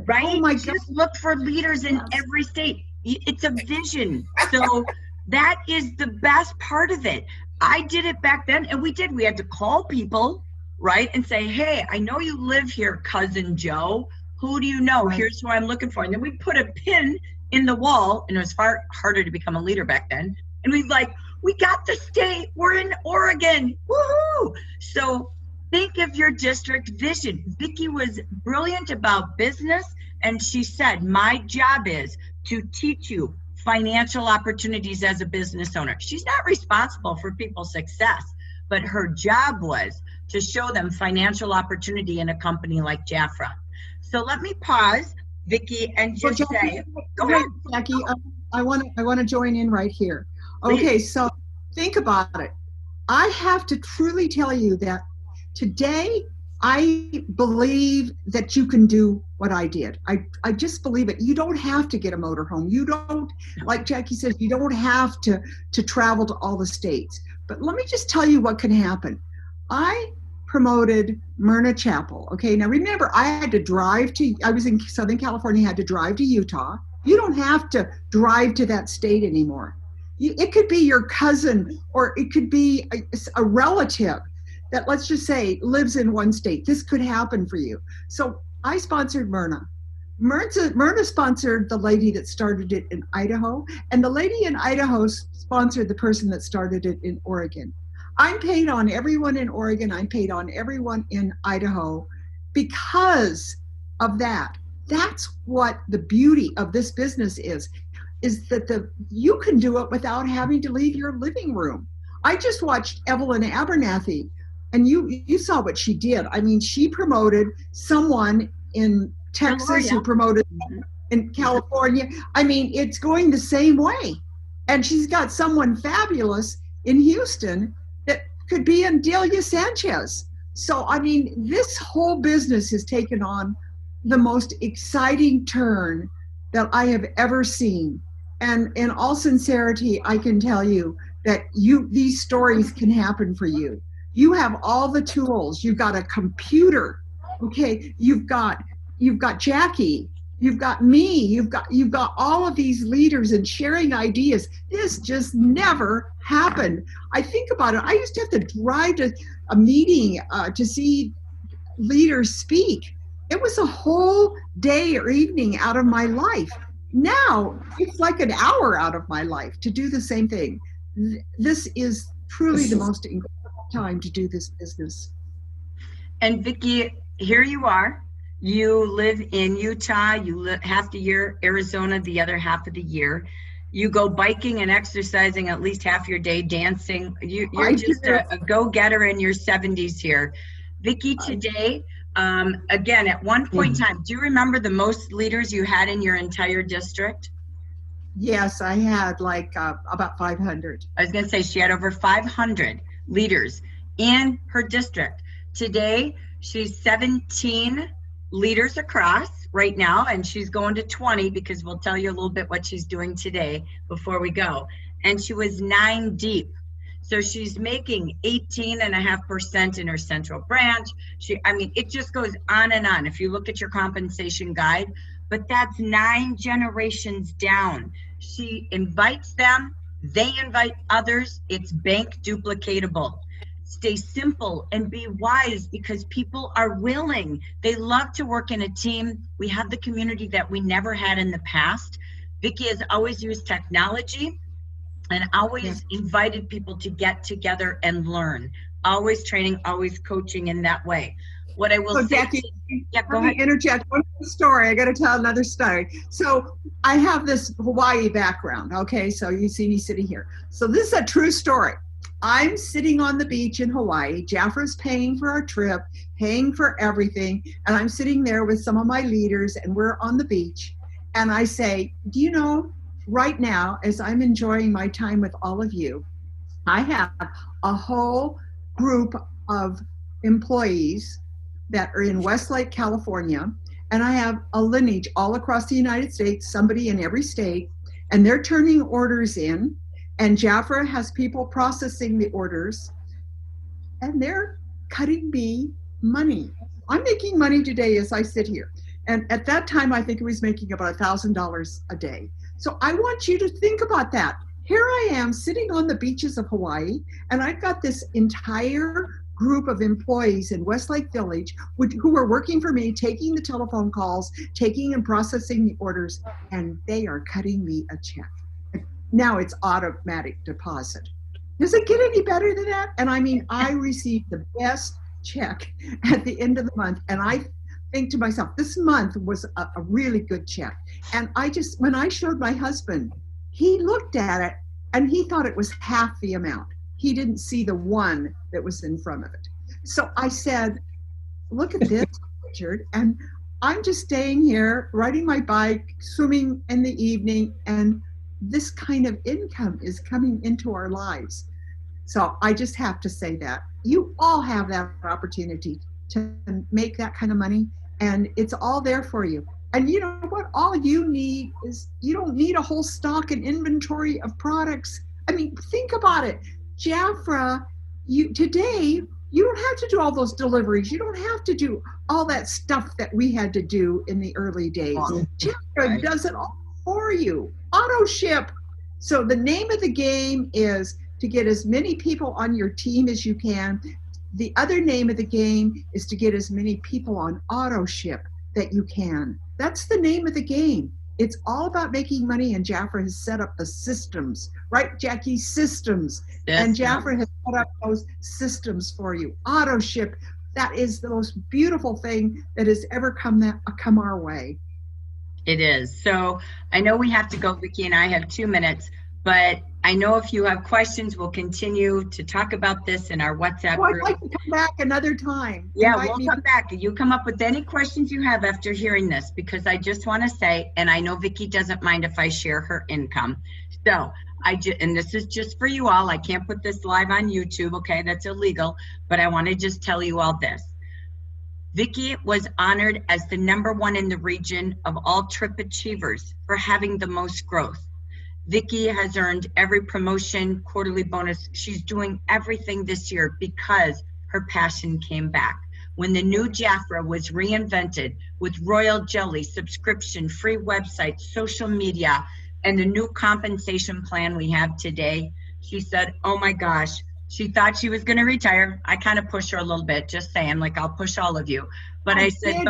right? Oh my Just look for leaders in every state. It's a vision. So that is the best part of it. I did it back then, and we had to call people, right? And say, hey, I know you live here, cousin Joe. Who do you know? Right. Here's who I'm looking for. And then we put a pin in the wall, and it was far harder to become a leader back then. And we got the state. We're in Oregon. Woohoo! So think of your district vision. Vicki was brilliant about business, and she said, my job is to teach you financial opportunities as a business owner. She's not responsible for people's success, but her job was to show them financial opportunity in a company like Jafra. So let me pause, Vicki, and just say, go ahead. Jackie, I want to join in right here. Please. Okay, so think about it. I have to truly tell you that today, I believe that you can do what I did. I just believe it. You don't have to get a motorhome. You don't, like Jackie says, you don't have to travel to all the states. But let me just tell you what can happen. I promoted Myrna Chapel. Okay, now remember, I was in Southern California, had to drive to Utah. You don't have to drive to that state anymore. It could be your cousin, or it could be a relative that, let's just say, lives in one state. This could happen for you. So I sponsored Myrna. Myrna sponsored the lady that started it in Idaho, and the lady in Idaho sponsored the person that started it in Oregon. I'm paid on everyone in Oregon. I'm paid on everyone in Idaho because of that. That's what the beauty of this business is that you can do it without having to leave your living room. I just watched Evelyn Abernathy, and you saw what she did. I mean, she promoted someone in Texas who promoted in California. I mean, it's going the same way. And she's got someone fabulous in Houston that could be in Delia Sanchez. So, I mean, this whole business has taken on the most exciting turn that I have ever seen. And in all sincerity, I can tell you that these stories can happen for you. You have all the tools. You've got a computer, okay? You've got Jackie. You've got me. You've got all of these leaders and sharing ideas. This just never happened. I think about it. I used to have to drive to a meeting to see leaders speak. It was a whole day or evening out of my life. Now it's like an hour out of my life to do the same thing. This is truly the most incredible time to do this business. And Vicki, here you are. You live in Utah. You live half the year, Arizona, the other half of the year. You go biking and exercising at least half your day, dancing. You're just a go-getter in your 70s here. Vicki, today, again, at one point in time, do you remember the most leaders you had in your entire district? Yes, I had like about 500. I was going to say she had over 500 leaders in her district. Today, she's 17 leaders across right now, and she's going to 20 because we'll tell you a little bit what she's doing today before we go. And she was 9 deep. So she's making 18.5% in her central branch. I mean, it just goes on and on. If you look at your compensation guide, but that's 9 generations down. She invites them They invite others. It's bank duplicatable. Stay simple and be wise because people are willing. They love to work in a team. We have the community that we never had in the past. Vicki has always used technology and always invited people to get together and learn. Always training, always coaching in that way. What I will So say, Jackie, yeah, go let me ahead. interject one more story. I got to tell another story. So I have this Hawaii background. Okay, so you see me sitting here. So this is a true story. I'm sitting on the beach in Hawaii. Jaffra's paying for our trip, paying for everything, and I'm sitting there with some of my leaders, and we're on the beach. And I say, do you know, right now, as I'm enjoying my time with all of you, I have a whole group of employees that are in Westlake, California, and I have a lineage all across the United States, somebody in every state, and they're turning orders in, and Jaffra has people processing the orders, and they're cutting me money. I'm making money today as I sit here. And at that time, I think it was making about $1,000 a day. So I want you to think about that. Here I am sitting on the beaches of Hawaii, and I've got this entire group of employees in Westlake Village who are working for me, taking the telephone calls, taking and processing the orders, and they are cutting me a check. Now it's automatic deposit. Does it get any better than that? And I mean, I received the best check at the end of the month, and I think to myself, this month was a really good check. And when I showed my husband, he looked at it and he thought it was half the amount. He didn't see the one that was in front of it. So I said, look at this, Richard. And I'm just staying here, riding my bike, swimming in the evening, and this kind of income is coming into our lives. So I just have to say that. You all have that opportunity to make that kind of money, and it's all there for you. And you know what? All you need is, you don't need a whole stock and inventory of products. I mean, think about it. Jaffra, today, you don't have to do all those deliveries. You don't have to do all that stuff that we had to do in the early days. Jaffra does it all for you. Auto ship. So the name of the game is to get as many people on your team as you can. The other name of the game is to get as many people on auto ship that you can. That's the name of the game. It's all about making money, and Jaffra has set up the systems, right, Jackie? Systems. Yes. And Jaffra has set up those systems for you. Auto ship, that is the most beautiful thing that has ever come our way. It is. So I know we have to go, Vicki and I have 2 minutes, but I know if you have questions, we'll continue to talk about this in our WhatsApp group. I'd like to come back another time. Yeah, we'll come back. You come up with any questions you have after hearing this, because I just want to say, and I know Vicki doesn't mind if I share her income. So and this is just for you all. I can't put this live on YouTube, okay? That's illegal, but I want to just tell you all this. Vicki was honored as the #1 in the region of all trip achievers for having the most growth. Vicki has earned every promotion, quarterly bonus. She's doing everything this year because her passion came back. When the new Jaffra was reinvented with royal jelly, subscription, free websites, social media, and the new compensation plan we have today, she said, oh my gosh, she thought she was going to retire. I kind of pushed her a little bit, just saying, like, I'll push all of you. But I said,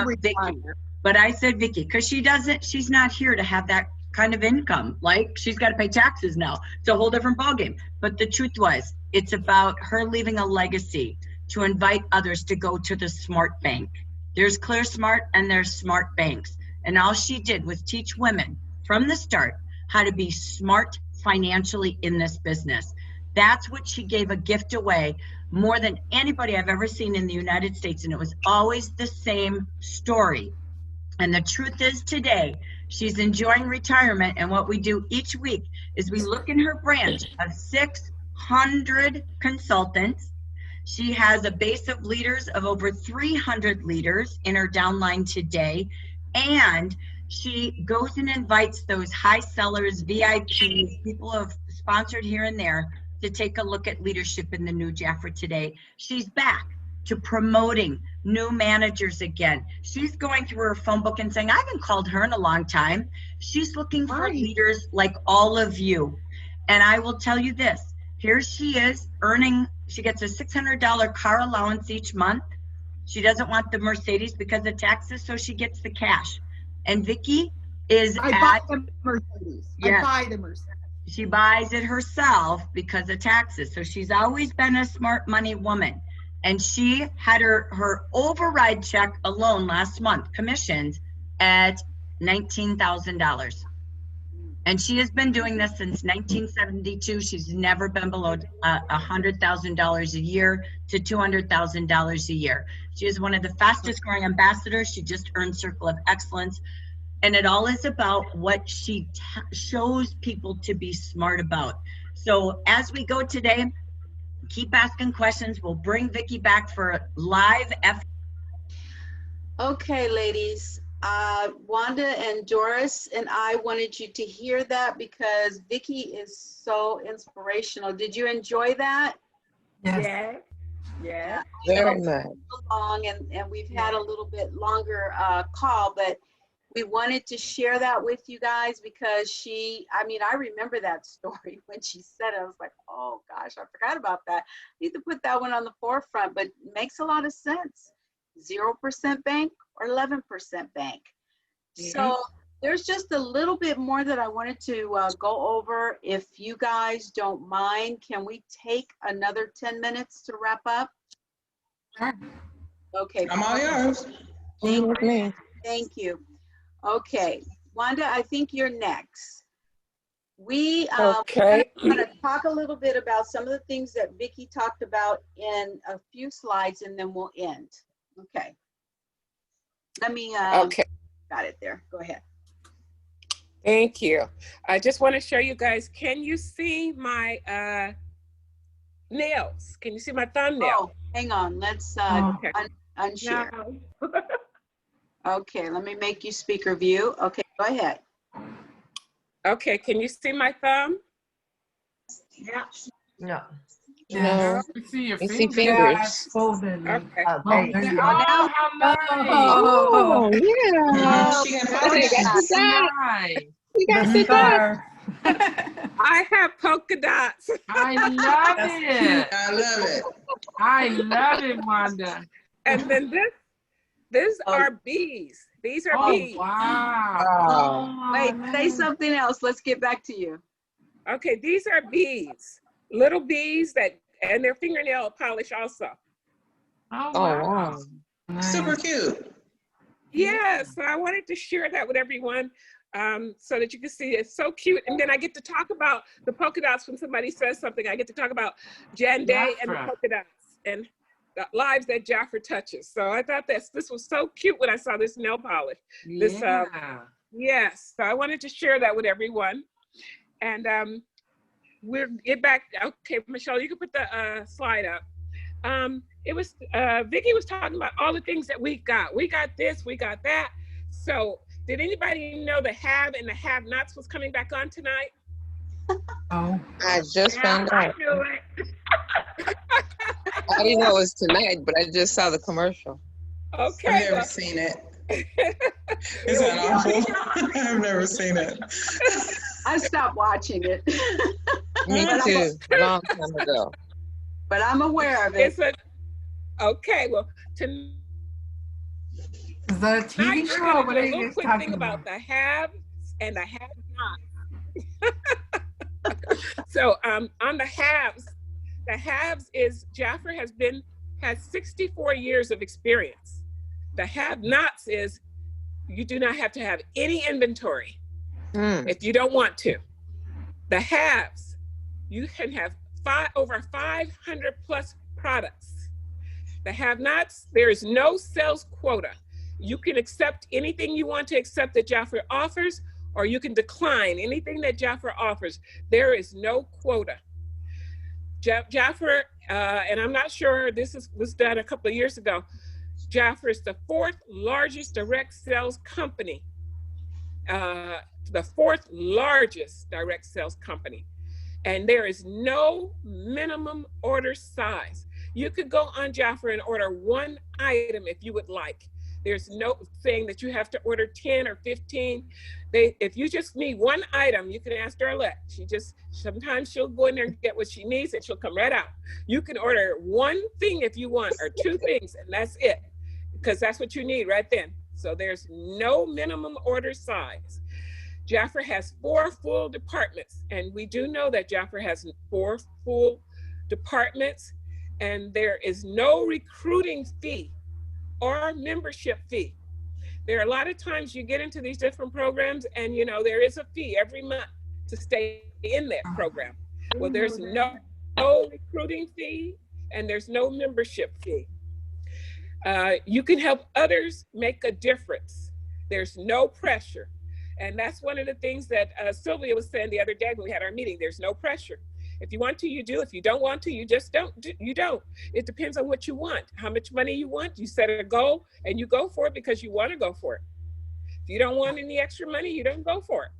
Vicki, because she's not here to have that kind of income. Like, she's got to pay taxes now. It's a whole different ballgame. But the truth was, it's about her leaving a legacy to invite others to go to the smart bank. There's Clear Smart and there's smart banks. And all she did was teach women from the start how to be smart financially in this business. That's what she gave a gift away more than anybody I've ever seen in the United States. And it was always the same story. And the truth is today, she's enjoying retirement. And what we do each week is we look in her branch of 600 consultants. She has a base of leaders of over 300 leaders in her downline today. And she goes and invites those high sellers, VIPs, people who have sponsored here and there to take a look at leadership in the new Jaffra today. She's back to promoting new managers again. She's going through her phone book and saying, I haven't called her in a long time. She's looking for leaders like all of you. And I will tell you this, here she is earning, she gets a $600 car allowance each month. She doesn't want the Mercedes because of taxes, so she gets the cash. And Vicki is I buy the Mercedes. Yes. I buy the Mercedes. She buys it herself because of taxes. So she's always been a smart money woman. And she had her override check alone last month, commissioned at $19,000. And she has been doing this since 1972. She's never been below $100,000 a year to $200,000 a year. She is one of the fastest growing ambassadors. She just earned Circle of Excellence. And it all is about what she shows people to be smart about. So as we go today, keep asking questions. We'll bring Vicki back for a live F. Okay, ladies. Wanda and Doris and I wanted you to hear that because Vicki is so inspirational. Did you enjoy that? Yes. Yeah. Very much. Long and we've had a little bit longer call, but we wanted to share that with you guys because I remember that story when she said it. I was like, oh gosh, I forgot about that. Need to put that one on the forefront, but it makes a lot of sense. 0% bank or 11% bank. Yeah. So there's just a little bit more that I wanted to go over. If you guys don't mind, can we take another 10 minutes to wrap up? Sure. Okay. I'm all yours. Thank you. Okay, Wanda, I think you're next. We want to talk a little bit about some of the things that Vicki talked about in a few slides, and then we'll end. Okay. Let me, got it there. Go ahead. Thank you. I just want to show you guys, can you see my nails? Can you see my thumbnail? Oh, hang on. Let's unshare. No. Okay, let me make you speaker view. Okay, go ahead. Okay, can you see my thumb? Yeah. No. Yeah. You see your fingers. fingers. Folded. Okay. Oh, there you go. Now, Oh, yeah. She got polka dots. Nice. You got The the star. I have polka dots. I love it. I love it. I love it, Wanda. And then these are bees. These are bees. Wow. Wait, say something else. Let's get back to you. Okay, these are bees. Little bees and their fingernail polish also. Oh, wow. Nice. Super cute. Yes, so I wanted to share that with everyone so that you can see it's so cute. And then I get to talk about the polka dots when somebody says something. I get to talk about Jan Day and the polka dots and the lives that Jaffer touches. So I thought this was so cute when I saw this nail polish. Yes, so I wanted to share that with everyone. And we'll get back. Okay, Michelle, you can put the slide up. It was Vicki was talking about all the things that we got. We got this, we got that. So did anybody know the have and the have-nots was coming back on tonight? Oh, I just found out. I didn't know it was tonight, but I just saw the commercial. Okay. I've never seen it. Is that awful? I've never seen it. I stopped watching it. Me too, a long time ago. But I'm aware of it. Okay, well, is that a TV show? What are you guys quick talking thing about the have and the have-not. So on the haves is Jaffer has 64 years of experience. The have-nots is you do not have to have any inventory if you don't want to. The haves, you can have over 500 plus products. The have-nots, there is no sales quota. You can accept anything you want to accept that Jaffer offers, or you can decline anything that Jaffer offers. There is no quota. Jaffer, and I'm not sure, was done a couple of years ago. Jaffer is the 4th largest direct sales company. The 4th largest direct sales company. And there is no minimum order size. You could go on Jaffer and order one item if you would like. There's no saying that you have to order 10 or 15. If you just need one item, you can ask Darlette. Sometimes she'll go in there and get what she needs and she'll come right out. You can order one thing if you want, or 2 things, and that's it, because that's what you need right then. So there's no minimum order size. Jaffra has 4 full departments, and we do know that Jaffra has 4 full departments, and there is no recruiting fee or membership fee. There are a lot of times you get into these different programs and there is a fee every month to stay in that program. Well, there's no recruiting fee and there's no membership fee. You can help others make a difference. There's no pressure. And that's one of the things that Sylvia was saying the other day when we had our meeting. There's no pressure. If you want to, you do. If you don't want to, you just don't. You don't. It depends on what you want, how much money you want. You set a goal and you go for it because you want to go for it. If you don't want any extra money, you don't go for it.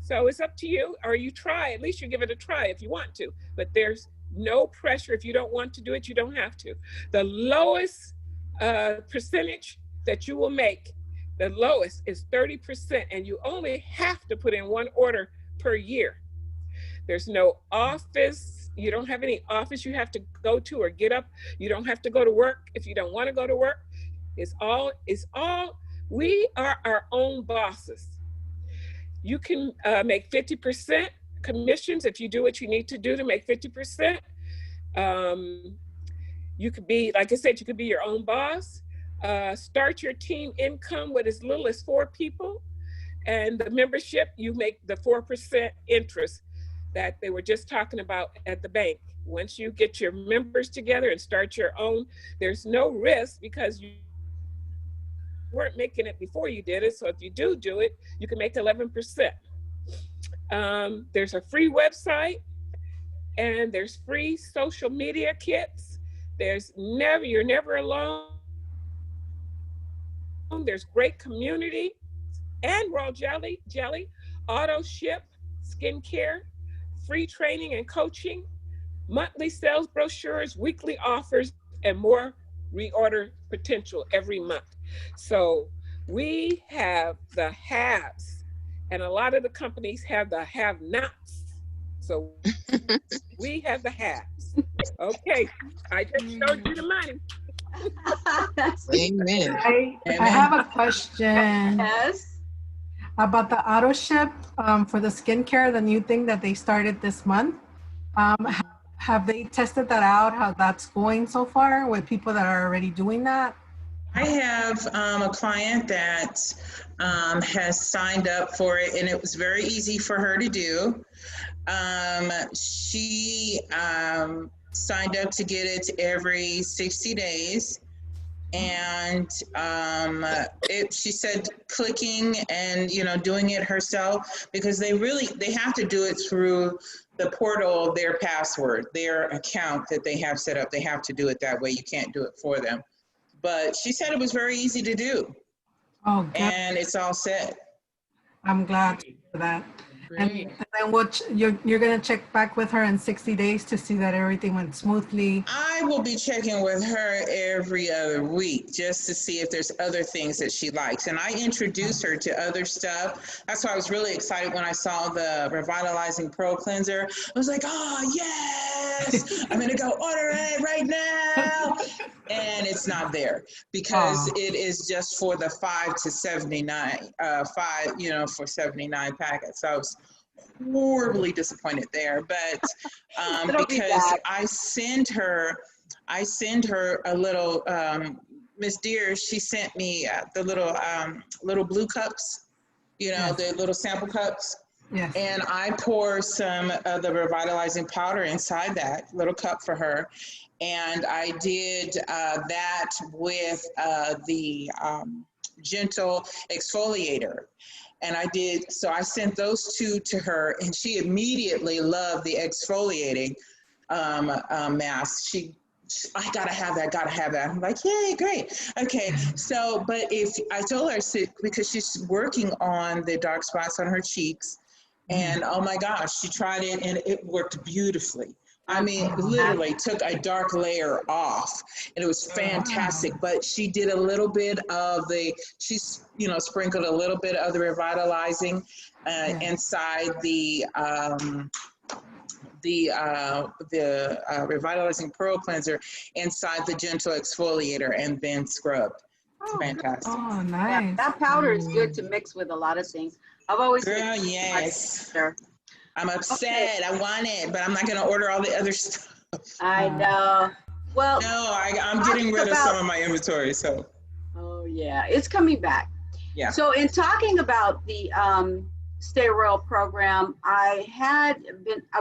So it's up to you, or you try. At least you give it a try if you want to. But there's no pressure. If you don't want to do it, you don't have to. The lowest percentage that you will make, the lowest is 30%, and you only have to put in 1 order per year. There's no office. You don't have any office you have to go to or get up. You don't have to go to work if you don't want to go to work. We are our own bosses. You can make 50% commissions if you do what you need to do to make 50%. You could be, like I said, you could be your own boss. Start your team income with as little as 4 people. And the membership, you make the 4% interest that they were just talking about at the bank. Once you get your members together and start your own, there's no risk because you weren't making it before you did it. So if you do it, you can make 11%. There's a free website and there's free social media kits. You're never alone. There's great community and raw jelly, auto ship, skincare, free training and coaching, monthly sales brochures, weekly offers, and more reorder potential every month. So we have the haves, and a lot of the companies have the have-nots. So we have the haves. Okay, I just showed you the money. Amen. I have a question. Yes. About the auto ship for the skincare, the new thing that they started this month. Have they tested that out, how that's going so far with people that are already doing that? I have a client that has signed up for it, and it was very easy for her to do. She signed up to get it every 60 days. And she said clicking and doing it herself, because they have to do it through the portal of their password, their account that they have set up. They have to do it that way. You can't do it for them. But she said it was very easy to do. Oh, good. And it's all set. I'm glad to hear that. And then you're going to check back with her in 60 days to see that everything went smoothly? I will be checking with her every other week just to see if there's other things that she likes. And I introduce her to other stuff. That's why I was really excited when I saw the Revitalizing Pro Cleanser. I was like, oh, yes, I'm going to go order it right now. And it's not there because it is just for the 5 to 79, for 79 packets. So I was horribly disappointed there, but because I send her a little, Miss Deere, she sent me the little blue cups, the little sample cups. Yes. And I pour some of the revitalizing powder inside that little cup for her. And I did that with the gentle exfoliator. And I sent those 2 to her, and she immediately loved the exfoliating mask. I gotta have that. I'm like, yay, great. Okay, so, but I told her, because she's working on the dark spots on her cheeks, and oh my gosh, she tried it and it worked beautifully. I mean, literally took a dark layer off, and it was fantastic. But she did a little bit of sprinkled a little bit of the revitalizing inside the revitalizing pearl cleanser inside the gentle exfoliator, and then scrubbed. It's fantastic. Oh, nice. Yeah, that powder is good to mix with a lot of things. I've always Girl, yes. I'm upset. I want it, but I'm not going to order all the other stuff. I know. Well, no, I'm getting rid of some of my inventory. So. Oh yeah, it's coming back. Yeah. So in talking about the Stay Royal program, I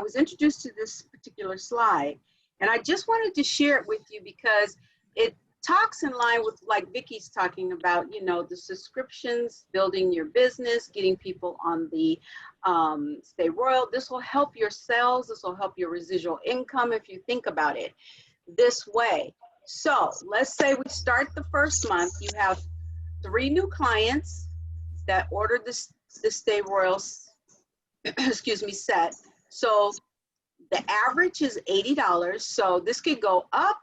was introduced to this particular slide, and I just wanted to share it with you because it talks in line with, like Vicky's talking about, the subscriptions, building your business, getting people on the Stay Royal. This will help your sales. This will help your residual income if you think about it this way. So let's say we start the first month. You have 3 new clients that ordered the Stay Royal set. So the average is $80. So this could go up.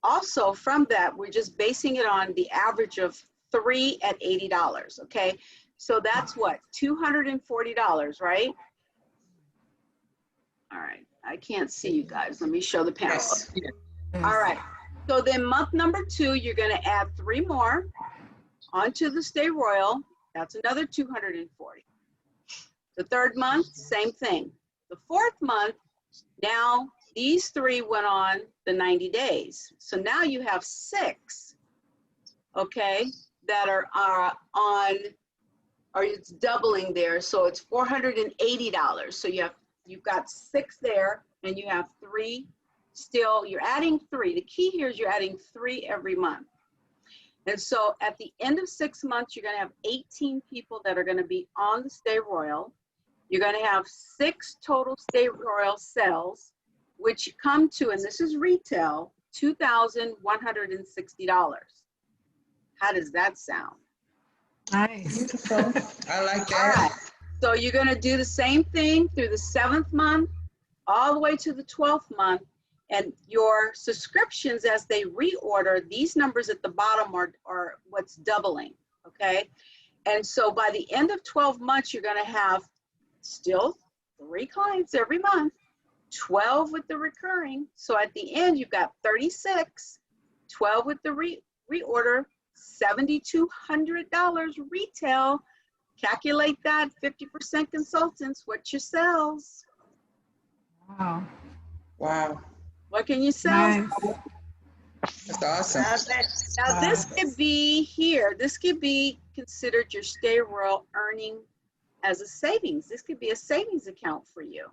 Also from that, we're just basing it on the average of 3 at $80, okay? So that's what, $240, right? All right, I can't see you guys. Let me show the panel. Yes. All right, so then month number 2, you're gonna add 3 more onto the Stay Royal. That's another $240. The 3rd month, same thing. The 4th month, now these 3 went on the 90 days. So now you have 6, okay, that are on, or it's doubling there. So it's $480. So you've got 6 there, and you have 3 still. You're adding 3. The key here is you're adding 3 every month. And so at the end of 6 months, you're going to have 18 people that are going to be on the Stay Royal. You're going to have 6 total Stay Royal sales, which come to, and this is retail, $2,160. How does that sound? Nice. Beautiful. I like that. All right. So you're going to do the same thing through the 7th month, all the way to the 12th month. And your subscriptions, as they reorder, these numbers at the bottom are what's doubling, okay? And so by the end of 12 months, you're going to have still 3 clients every month, 12 with the recurring. So at the end, you've got 36, 12 with the reorder, $7,200 retail. Calculate that, 50% consultants. What's your sales? Wow. Wow. What can you sell? Nice. That's awesome. Now this could be here. This could be considered your Stay Royal earning as a savings. This could be a savings account for you.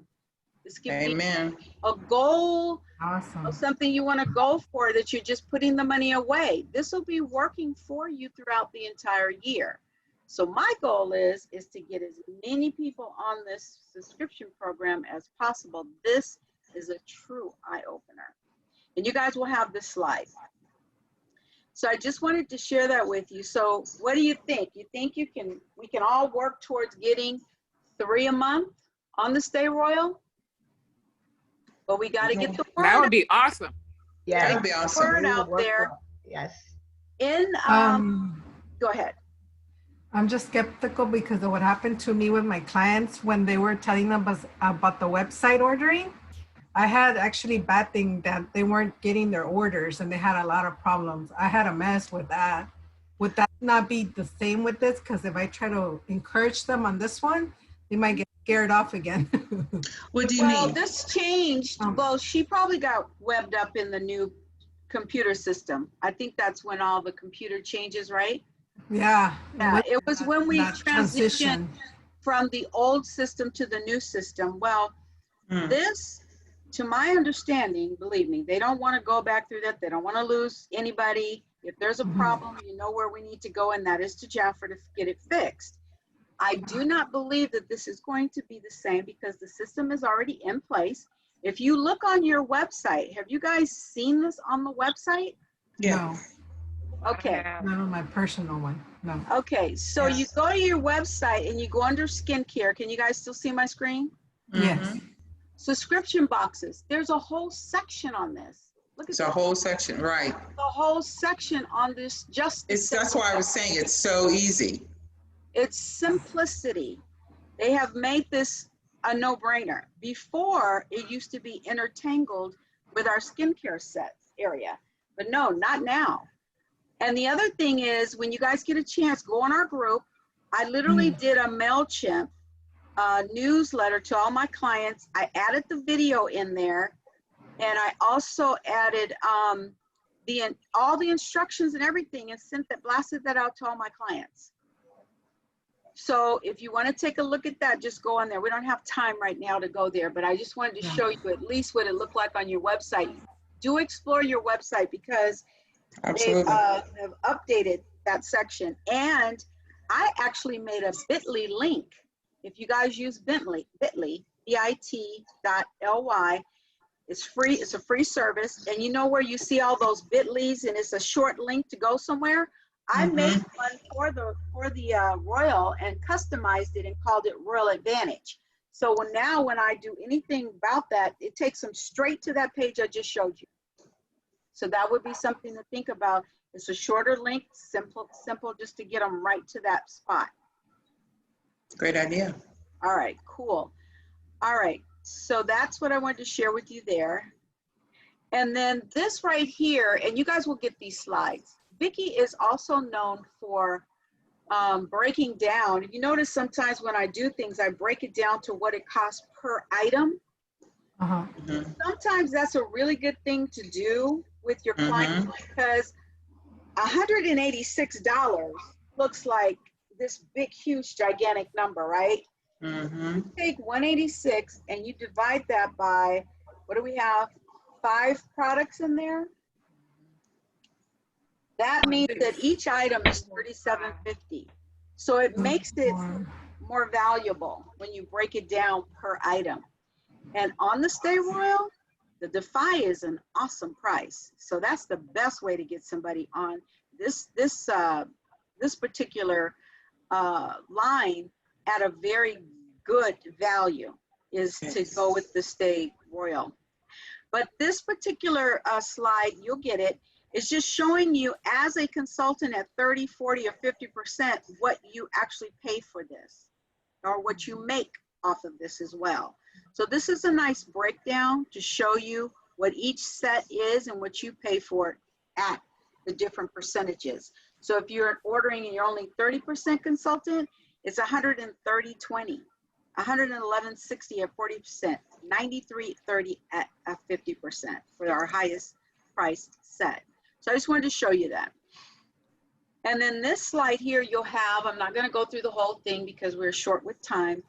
This could Amen. be a goal, Awesome. something you want to go for that you're just putting the money away. This will be working for you throughout the entire year. So my goal is to get as many people on this subscription program as possible. This is a true eye-opener. And you guys will have this slide. So I just wanted to share that with you. So what do you think? You think we can all work towards getting 3 a month on the Stay Royal? But we got to get the word. That would be awesome. Yeah, That'd be awesome. Word out there. Yes. Go ahead. I'm just skeptical because of what happened to me with my clients when they were telling them about the website ordering. I had actually bad thing that they weren't getting their orders and they had a lot of problems. I had a mess with that. Would that not be the same with this? Because if I try to encourage them on this one, they might get scared off again. What do you mean? Well, this changed. Well, she probably got webbed up in the new computer system. I think that's when all the computer changes, right? Yeah. Yeah, it was when we that transitioned transition. from the old system to the new system. Well, this, to my understanding, believe me, they don't want to go back through that. They don't want to lose anybody. If there's a problem, you know where we need to go, and that is to Jaffer to get it fixed. I do not believe that this is going to be the same because the system is already in place. If you look on your website, have you guys seen this on the website? Yeah. No. Okay. Not on my personal one. No. Okay, so you go to your website and you go under skincare. Can you guys still see my screen? Yes. Subscription boxes. There's a whole section on this. Look at It's a that. whole section, right? The whole section on this. That's why I was saying it's so easy. It's simplicity. They have made this a no-brainer. Before, it used to be intertangled with our skincare sets area, but no, not now. And the other thing is, when you guys get a chance, go on our group. I literally did a MailChimp newsletter to all my clients. I added the video in there, and I also added all the instructions and everything, and blasted that out to all my clients. So if you want to take a look at that, just go on there. We don't have time right now to go there, but I just wanted to show you at least what it looked like on your website. Do explore your website, because they have updated that section. And I actually made a bit.ly link. If you guys use bit.ly, bit.ly, it's free. It's a free service. And you know where you see all those bit.lys and it's a short link to go somewhere? I made one for the Royal and customized it and called it Royal Advantage. So now when I do anything about that, it takes them straight to that page I just showed you. So that would be something to think about. It's a shorter link, simple, just to get them right to that spot. Great idea. All right, cool. All right, so that's what I wanted to share with you there. And then this right here, and you guys will get these slides. Vicki is also known for breaking down. You notice sometimes when I do things, I break it down to what it costs per item. Sometimes that's a really good thing to do with your clients, because $186 looks like this big, huge, gigantic number, right? You take 186 and you divide that by, what do we have? 5 products in there? That means that each item is $37.50. So it makes it more valuable when you break it down per item. And on the Stay Royal, the Defy is an awesome price. So that's the best way to get somebody on this particular line at a very good value, is to go with the Stay Royal. But this particular slide, you'll get it. It's just showing you as a consultant at 30, 40, or 50% what you actually pay for this, or what you make off of this as well. So this is a nice breakdown to show you what each set is and what you pay for it at the different percentages. So if you're ordering and you're only 30% consultant, it's $130.20, $111.60 at 40%, $93.30 at 50% for our highest priced set. So I just wanted to show you that. And then this slide here you'll have, I'm not going to go through the whole thing because we're short with time,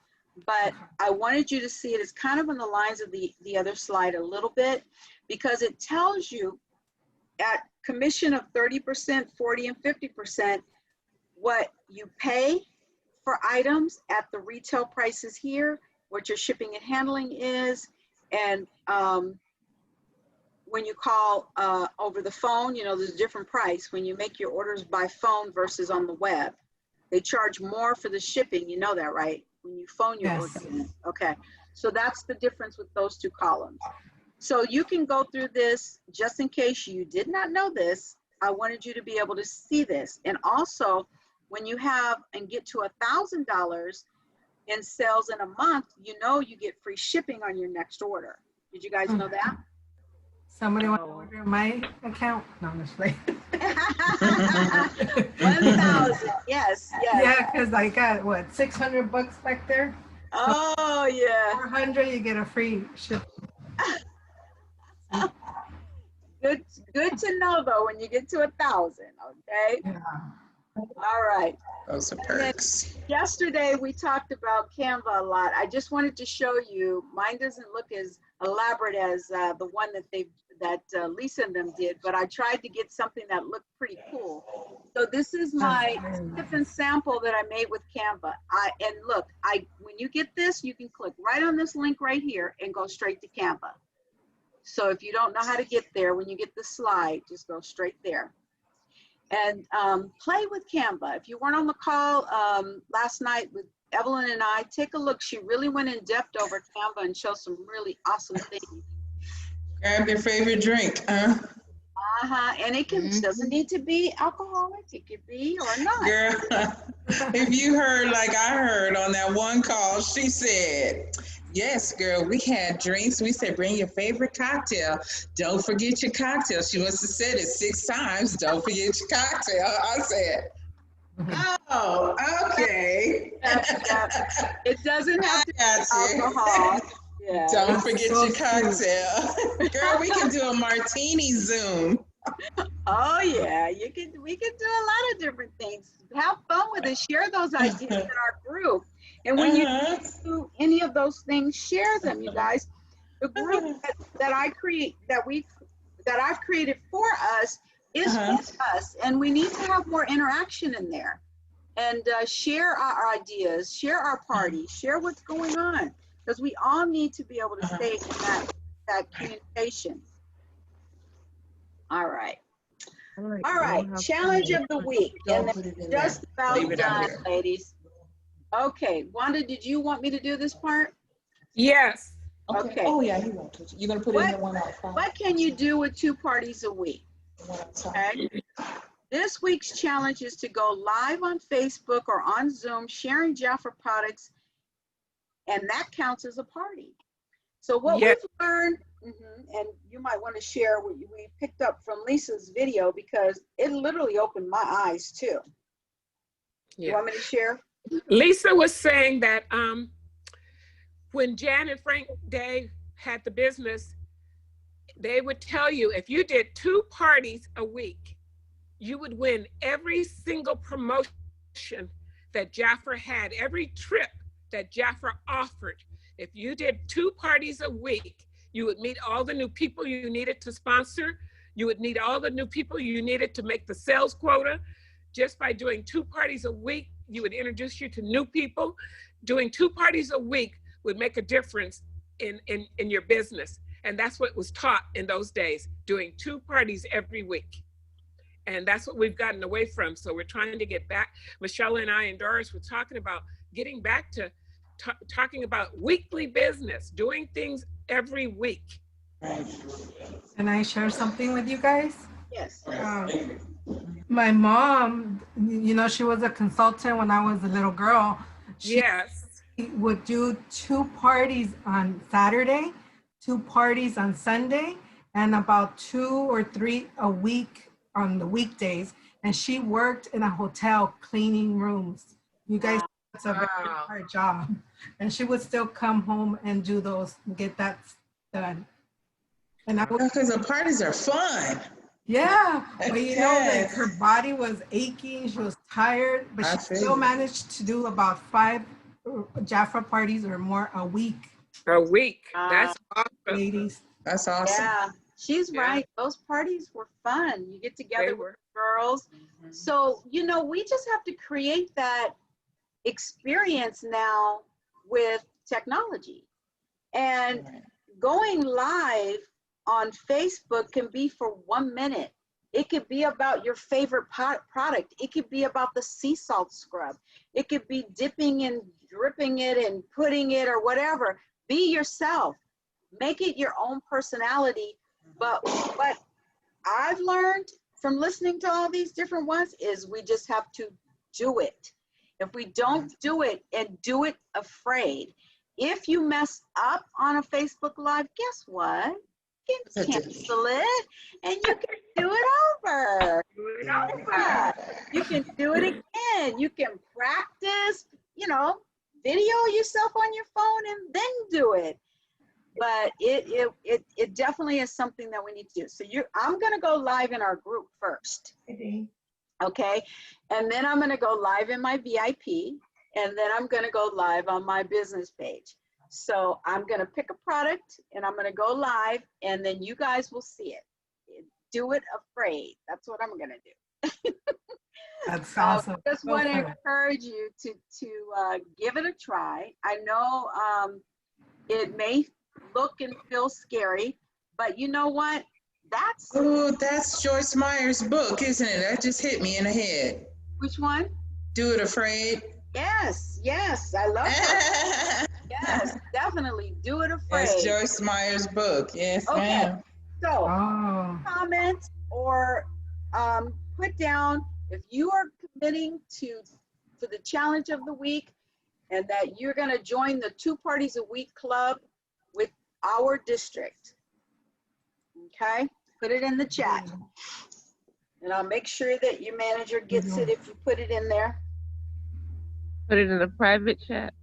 but I wanted you to see it as kind of on the lines of the other slide a little bit, because it tells you at commission of 30%, 40, and 50%, what you pay for items at the retail prices here, what your shipping and handling is, and when you call over the phone, you know, there's a different price. When you make your orders by phone versus on the web, they charge more for the shipping. You know that, right? When you phone your order in. Okay, so that's the difference with those two columns. So you can go through this just in case you did not know this. I wanted you to be able to see this. And also, when you have and get to $1,000 in sales in a month, you know you get free shipping on your next order. Did you guys know that? Somebody want to order my account? No, I'm just playing. 1,000, yes. Yeah, because I got, what, $600 back there? Oh, yeah. 400, you get a free ship. Good to know, though, when you get to 1,000, okay? Yeah. All right. Those are perks. Yesterday, we talked about Canva a lot. I just wanted to show you, mine doesn't look as elaborate as the one that Lisa and them did, but I tried to get something that looked pretty cool. So this is my tip and sample that I made with Canva. And look, when you get this, you can click right on this link right here and go straight to Canva. So if you don't know how to get there, when you get the slide, just go straight there. And play with Canva. If you weren't on the call last night with Evelyn and I, take a look. She really went in depth over Canva and showed some really awesome things. Grab your favorite drink, huh? And it doesn't need to be alcoholic. It could be or not. Girl, if you heard like I heard on that one call, she said, yes, girl, we had drinks. We said, bring your favorite cocktail. Don't forget your cocktail. She must have said it 6 times. Don't forget your cocktail. I said, oh, okay. It doesn't have to be alcohol. Yeah. Don't forget your cocktail. Girl, we can do a martini Zoom. Oh yeah, we can do a lot of different things. Have fun with it. Share those ideas in our group. And when you do any of those things, share them, you guys. The group that I've created for us is for us, and we need to have more interaction in there. And share our ideas, share our parties, share what's going on, because we all need to be able to stay in that communication. All right. All right, challenge of the week. And it's just about done, ladies. Okay, Wanda, did you want me to do this part? Yes. Okay. Oh yeah, he won't touch it. You're gonna put it in the one outside. What can you do with 2 parties a week? Okay. This week's challenge is to go live on Facebook or on Zoom sharing Jafra products, and that counts as a party. So what we've learned, and you might want to share what we picked up from Lisa's video, because it literally opened my eyes too. You want me to share? Lisa was saying that when Jan and Frank Day had the business, they would tell you if you did 2 parties a week, you would win every single promotion that Jafra had, every trip that Jafra offered. If you did 2 parties a week, you would meet all the new people you needed to sponsor. You would meet all the new people you needed to make the sales quota. Just by doing 2 parties a week, you would introduce you to new people. Doing 2 parties a week would make a difference in your business. And that's what was taught in those days, doing 2 parties every week. And that's what we've gotten away from. So we're trying to get back. Michelle and I and Doris were talking about getting back to talking about weekly business, doing things every week. Can I share something with you guys? Yes. My mom, you know, she was a consultant when I was a little girl. She would do 2 parties on Saturday, 2 parties on Sunday, and about 2 or 3 a week on the weekdays. And she worked in a hotel cleaning rooms. You guys, it's a very hard job. And she would still come home and do those, get that done. And I was, because the parties are fun. Yeah, but you know, like her body was aching, she was tired, but she still managed to do about 5 Jafra parties or more a week. A week, that's awesome. Ladies. That's awesome. Yeah, she's right. Those parties were fun. You get together with girls. So, you know, we just have to create that experience now with technology. And going live on Facebook can be for 1 minute. It could be about your favorite product. It could be about the sea salt scrub. It could be dipping and dripping it and putting it or whatever. Be yourself. Make it your own personality. But what I've learned from listening to all these different ones is we just have to do it. If we don't do it and do it afraid, if you mess up on a Facebook Live, guess what? You can cancel it and you can do it over. You can do it again. You can practice, you know, video yourself on your phone and then do it. But it definitely is something that we need to do. So I'm going to go live in our group first. Okay. And then I'm going to go live in my VIP. And then I'm going to go live on my business page. So I'm going to pick a product and I'm going to go live and then you guys will see it. Do it afraid. That's what I'm going to do. That's awesome. I just want to encourage you to give it a try. I know it may look and feel scary, but you know what? That's Joyce Meyer's book, isn't it? That just hit me in the head. Which one? Do It Afraid. Yes, yes, I love her. Yes, definitely. Do it afraid. That's Joyce Meyer's book. Yes, Okay, ma'am. so Oh. comment or put down if you are committing to the challenge of the week and that you're going to join the 2 parties a week club with our district. Okay, put it in the chat. And I'll make sure that your manager gets it if you put it in there. Put it in a private chat.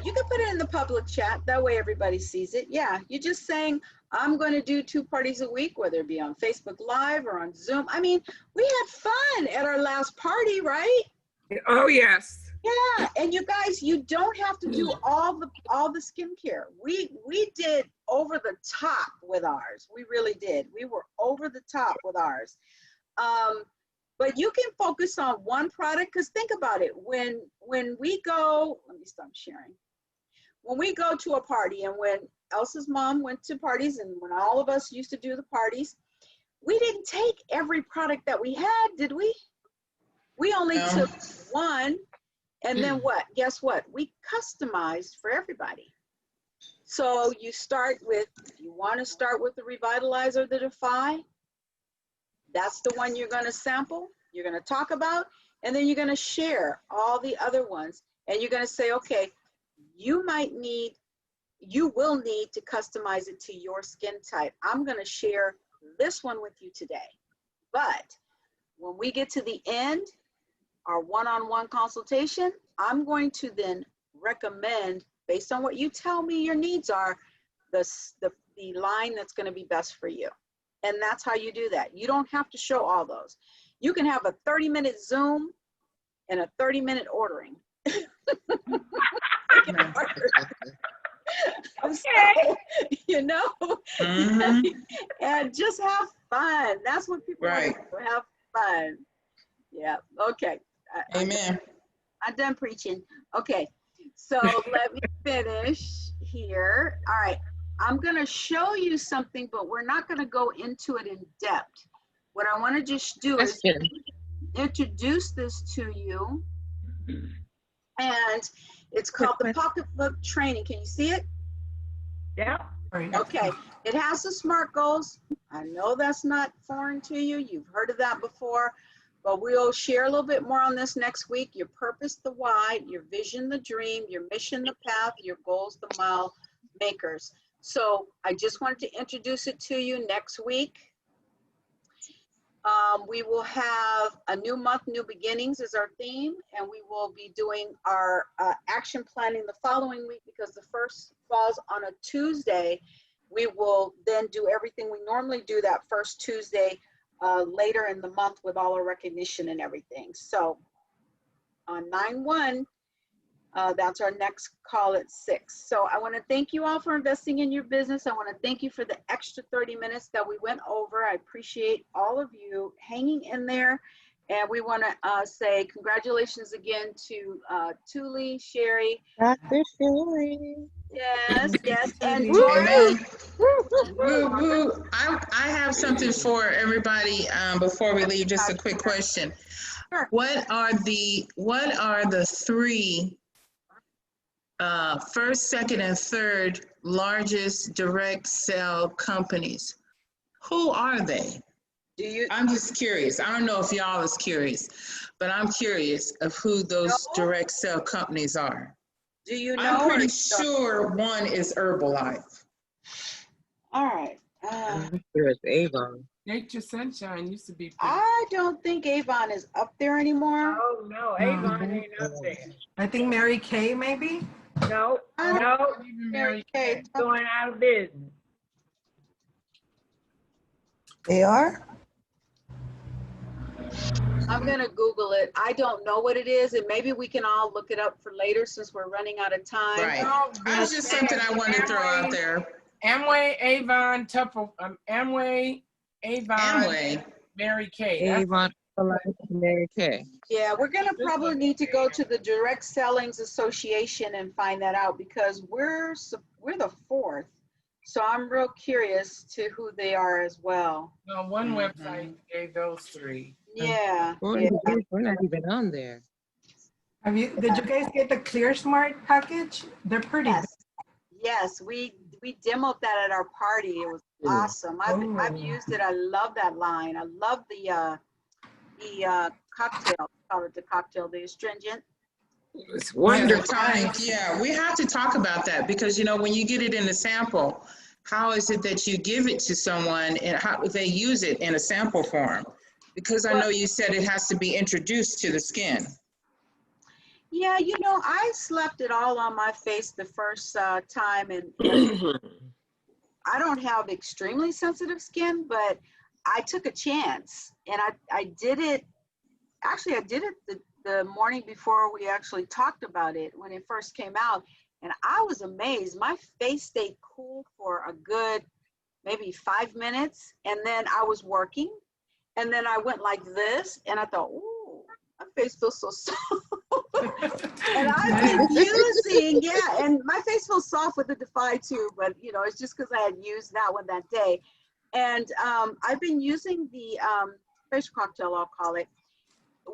You can put it in the public chat. That way everybody sees it. Yeah, you're just saying, I'm going to do 2 parties a week, whether it be on Facebook Live or on Zoom. I mean, we had fun at our last party, right? Oh, yes. Yeah, and you guys, you don't have to do all the skincare. We did over the top with ours. We really did. We were over the top with ours. But you can focus on one product, because think about it. When we go, let me stop sharing. When we go to a party, and when Elsa's mom went to parties, and when all of us used to do the parties, we didn't take every product that we had, did we? We only took one, and then what? Guess what? We customized for everybody. So you start with, if you want to start with the Revitalizer, the Defy, that's the one you're going to sample, you're going to talk about, and then you're going to share all the other ones. And you're going to say, okay, you will need to customize it to your skin type. I'm going to share this one with you today. But when we get to the end, our one-on-one consultation, I'm going to then recommend, based on what you tell me your needs are, the line that's going to be best for you. And that's how you do that. You don't have to show all those. You can have a 30-minute Zoom and a 30-minute ordering. Okay. So, you know, and just have fun. That's what people want to do, have fun. Yeah, okay. Amen. I'm done preaching. Okay, so let me finish here. All right, I'm going to show you something, but we're not going to go into it in depth. What I want to just do is introduce this to you. And it's called the Pocketbook Training. Can you see it? Yeah. Okay, it has the SMART goals. I know that's not foreign to you. You've heard of that before, but we'll share a little bit more on this next week. Your purpose, the why, your vision, the dream, your mission, the path, your goals, the mile makers. So I just wanted to introduce it to you. Next week. We will have a new month, new beginnings is our theme, and we will be doing our action planning the following week, because the first falls on a Tuesday. We will then do everything we normally do that first Tuesday later in the month with all our recognition and everything. So on 9/1, that's our next call at 6. So I want to thank you all for investing in your business. I want to thank you for the extra 30 minutes that we went over. I appreciate all of you hanging in there. And we want to say congratulations again to Tuli, Sherry. Dr. Sherry. Yes, yes. And Amen. I have something for everybody before we leave. Just a quick question. Sure. What are the 3 first, second, and third largest direct sell companies? Who are they? I'm just curious. I don't know if y'all is curious, but I'm curious of who those direct sell companies are. Do you know? I'm pretty sure one is Herbalife. All right. I'm sure it's Avon. Nature Sunshine used to be. I don't think Avon is up there anymore. Oh, no, Avon ain't up there. I think Mary Kay, maybe? No, no, Mary Kay going out of business. They are? I'm gonna Google it. I don't know what it is, and maybe we can all look it up for later since we're running out of time. Right. That's just something I wanted to throw out there. Amway, Avon, Amway, Avon, Mary Kay. Avon, Mary Kay. Yeah, we're gonna probably need to go to the Direct Sellings Association and find that out, because we're the 4th. So I'm real curious to who they are as well. No, one website gave those 3. Yeah. We're not even on there. Did you guys get the Clear Smart package? They're pretty. Yes, yes, we demoed that at our party. It was awesome. I've used it. I love that line. I love the cocktail. Call it the cocktail, the astringent. It's Yeah, wonderful. the tonic, yeah, we have to talk about that because, you know, when you get it in a sample, how is it that you give it to someone and how they use it in a sample form? Because I know you said it has to be introduced to the skin. Yeah, you know, I slapped it all on my face the first time, and I don't have extremely sensitive skin, but I took a chance, and I did it. Actually, I did it the morning before we actually talked about it when it first came out, and I was amazed. My face stayed cool for a good maybe 5 minutes, and then I was working, and then I went like this, and I thought, ooh, my face feels so soft. And I've been using, yeah, and my face feels soft with the Defy too, but you know, it's just because I had used that one that day. And I've been using the facial cocktail, I'll call it,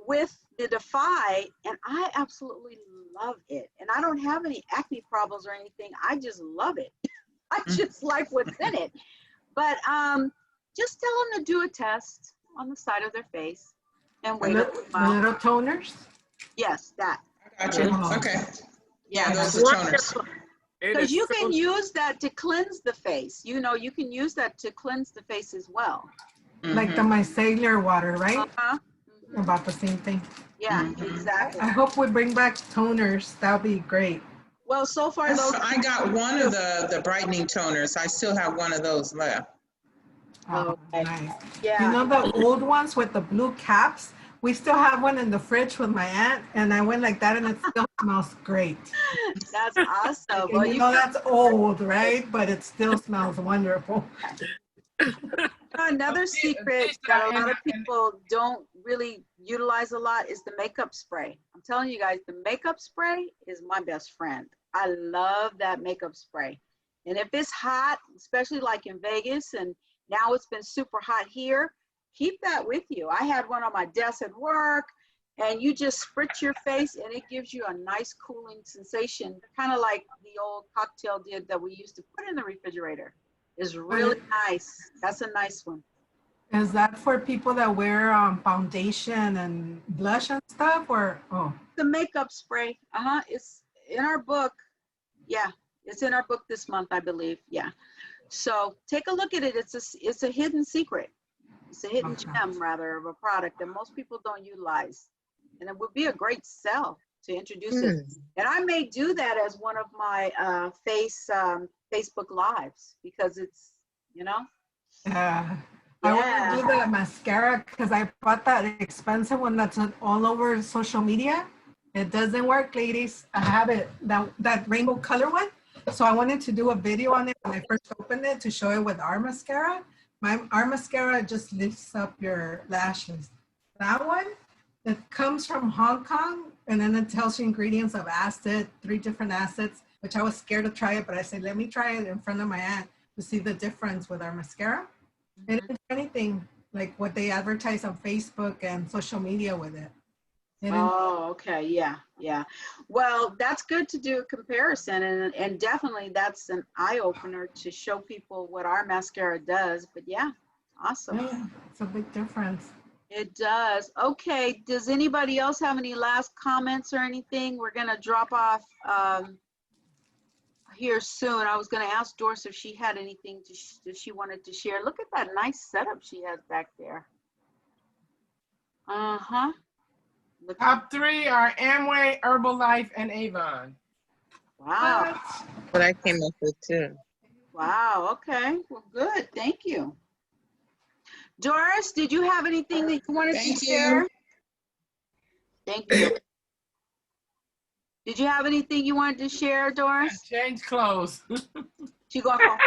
with the Defy, and I absolutely love it. And I don't have any acne problems or anything. I just love it. I just like what's in it. But just tell them to do a test on the side of their face and wait a while. Little toners? Yes, that. I got you. Okay. Yeah, those are toners. because you can use that to cleanse the face. You know, you can use that to cleanse the face as well. Like the micellar water, right? Uh-huh. About the same thing. Yeah, exactly. I hope we bring back toners. That'll be great. Well, so far those. I got one of the brightening toners. I still have one of those left. Oh, nice. Yeah. You know the old ones with the blue caps? We still have one in the fridge with my aunt, and I went like that, and it still smells great. That's awesome. Well, you know that's old, right? But it still smells wonderful. Another secret that a lot of people don't really utilize a lot is the makeup spray. I'm telling you guys, the makeup spray is my best friend. I love that makeup spray. And if it's hot, especially like in Vegas, and now it's been super hot here, keep that with you. I had one on my desk at work, and you just spritz your face and it gives you a nice cooling sensation, kind of like the old cocktail did that we used to put in the refrigerator. Is really nice. That's a nice one. Is that for people that wear foundation and blush and stuff, or the makeup spray? It's in our book. Yeah, it's in our book this month, I believe. Yeah. So take a look at it. It's a hidden secret. It's a hidden gem, rather, of a product that most people don't utilize, and it would be a great sell to introduce it. And I may do that as one of my Facebook Lives, because it's, you know. Yeah. I want to do the mascara because I bought that expensive one that's all over social media. It doesn't work, ladies. I have it, that rainbow color one. So I wanted to do a video on it when I first opened it to show it with our mascara. Our mascara just lifts up your lashes. That one, it comes from Hong Kong, and then it tells you ingredients of acid, 3 different acids, which I was scared to try it, but I said, let me try it in front of my aunt to see the difference with our mascara. It isn't anything like what they advertise on Facebook and social media with it. Oh, okay. Yeah. Yeah. Well, that's good to do a comparison, and definitely that's an eye opener to show people what our mascara does. But yeah, awesome. Yeah, it's a big difference. It does. Okay. Does anybody else have any last comments or anything? We're going to drop off here soon. I was going to ask Doris if she had anything that she wanted to share. Look at that nice setup she has back there. Uh-huh. Top 3 are Amway, Herbalife, and Avon. Wow. What I came up with too. Wow. Okay. Well, good. Thank you. Doris, did you have anything that you wanted to share? Thank you. Did you have anything you wanted to share, Doris? Change clothes. She going for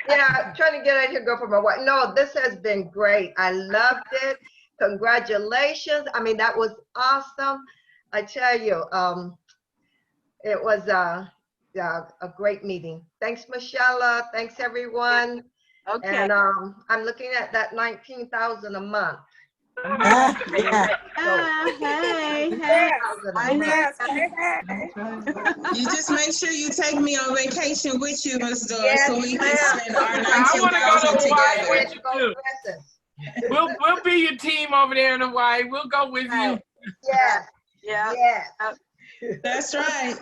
Yeah, trying to get out here, go for my wife. No, this has been great. I loved it. Congratulations. I mean, that was awesome. I tell you, it was a great meeting. Thanks, Michelle. Thanks, everyone. Okay. And I'm looking at that $19,000 a month. Yeah. Hey, hey. Yes, I know. yes, hey, hey. You just make sure you take me on vacation with you, Ms. Doris, Yes, so we can ma'am. spend our I want to go to 19,000 Hawaii together. with you too. We'll be your team over there in Hawaii. We'll go with you. Yes, Yeah. yes. That's right.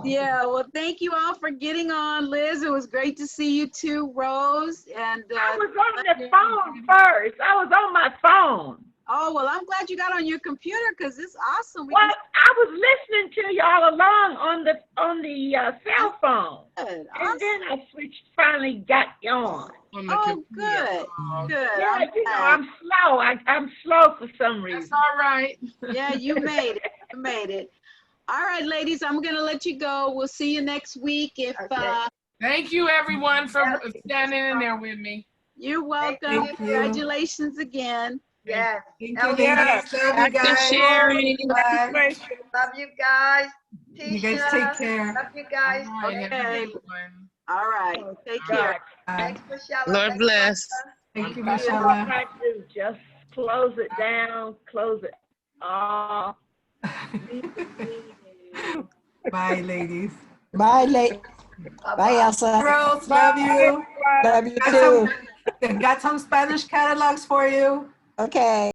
Yeah, well, thank you all for getting on, Liz. It was great to see you too, Rose. And I was on the phone first. I was on my phone. oh, well, I'm glad you got on your computer because it's awesome. Well, I was listening to y'all along on the cell phone, Good. and then I switched. Finally, got you on. Oh, good. Good. Yeah, you know I'm slow. I'm slow for some reason. That's all right. Yeah, you made it. You made it. All right, ladies, I'm going to let you go. We'll see you next week. Thank you, everyone, for standing in there with me. You're welcome. Congratulations again. Yes. Thank That you, was ladies. good. Love you guys. sharing. Bye. Love you guys. You guys Tisha, take care. love you guys. Okay. All right. Take care. Thanks, Michelle. Lord bless. Thank you, What Michelle. I do, just close it down, close it off. Bye, ladies. Bye, Bye, Elsa. Girls, love you. Love you too. Got some Spanish catalogs for you. Okay.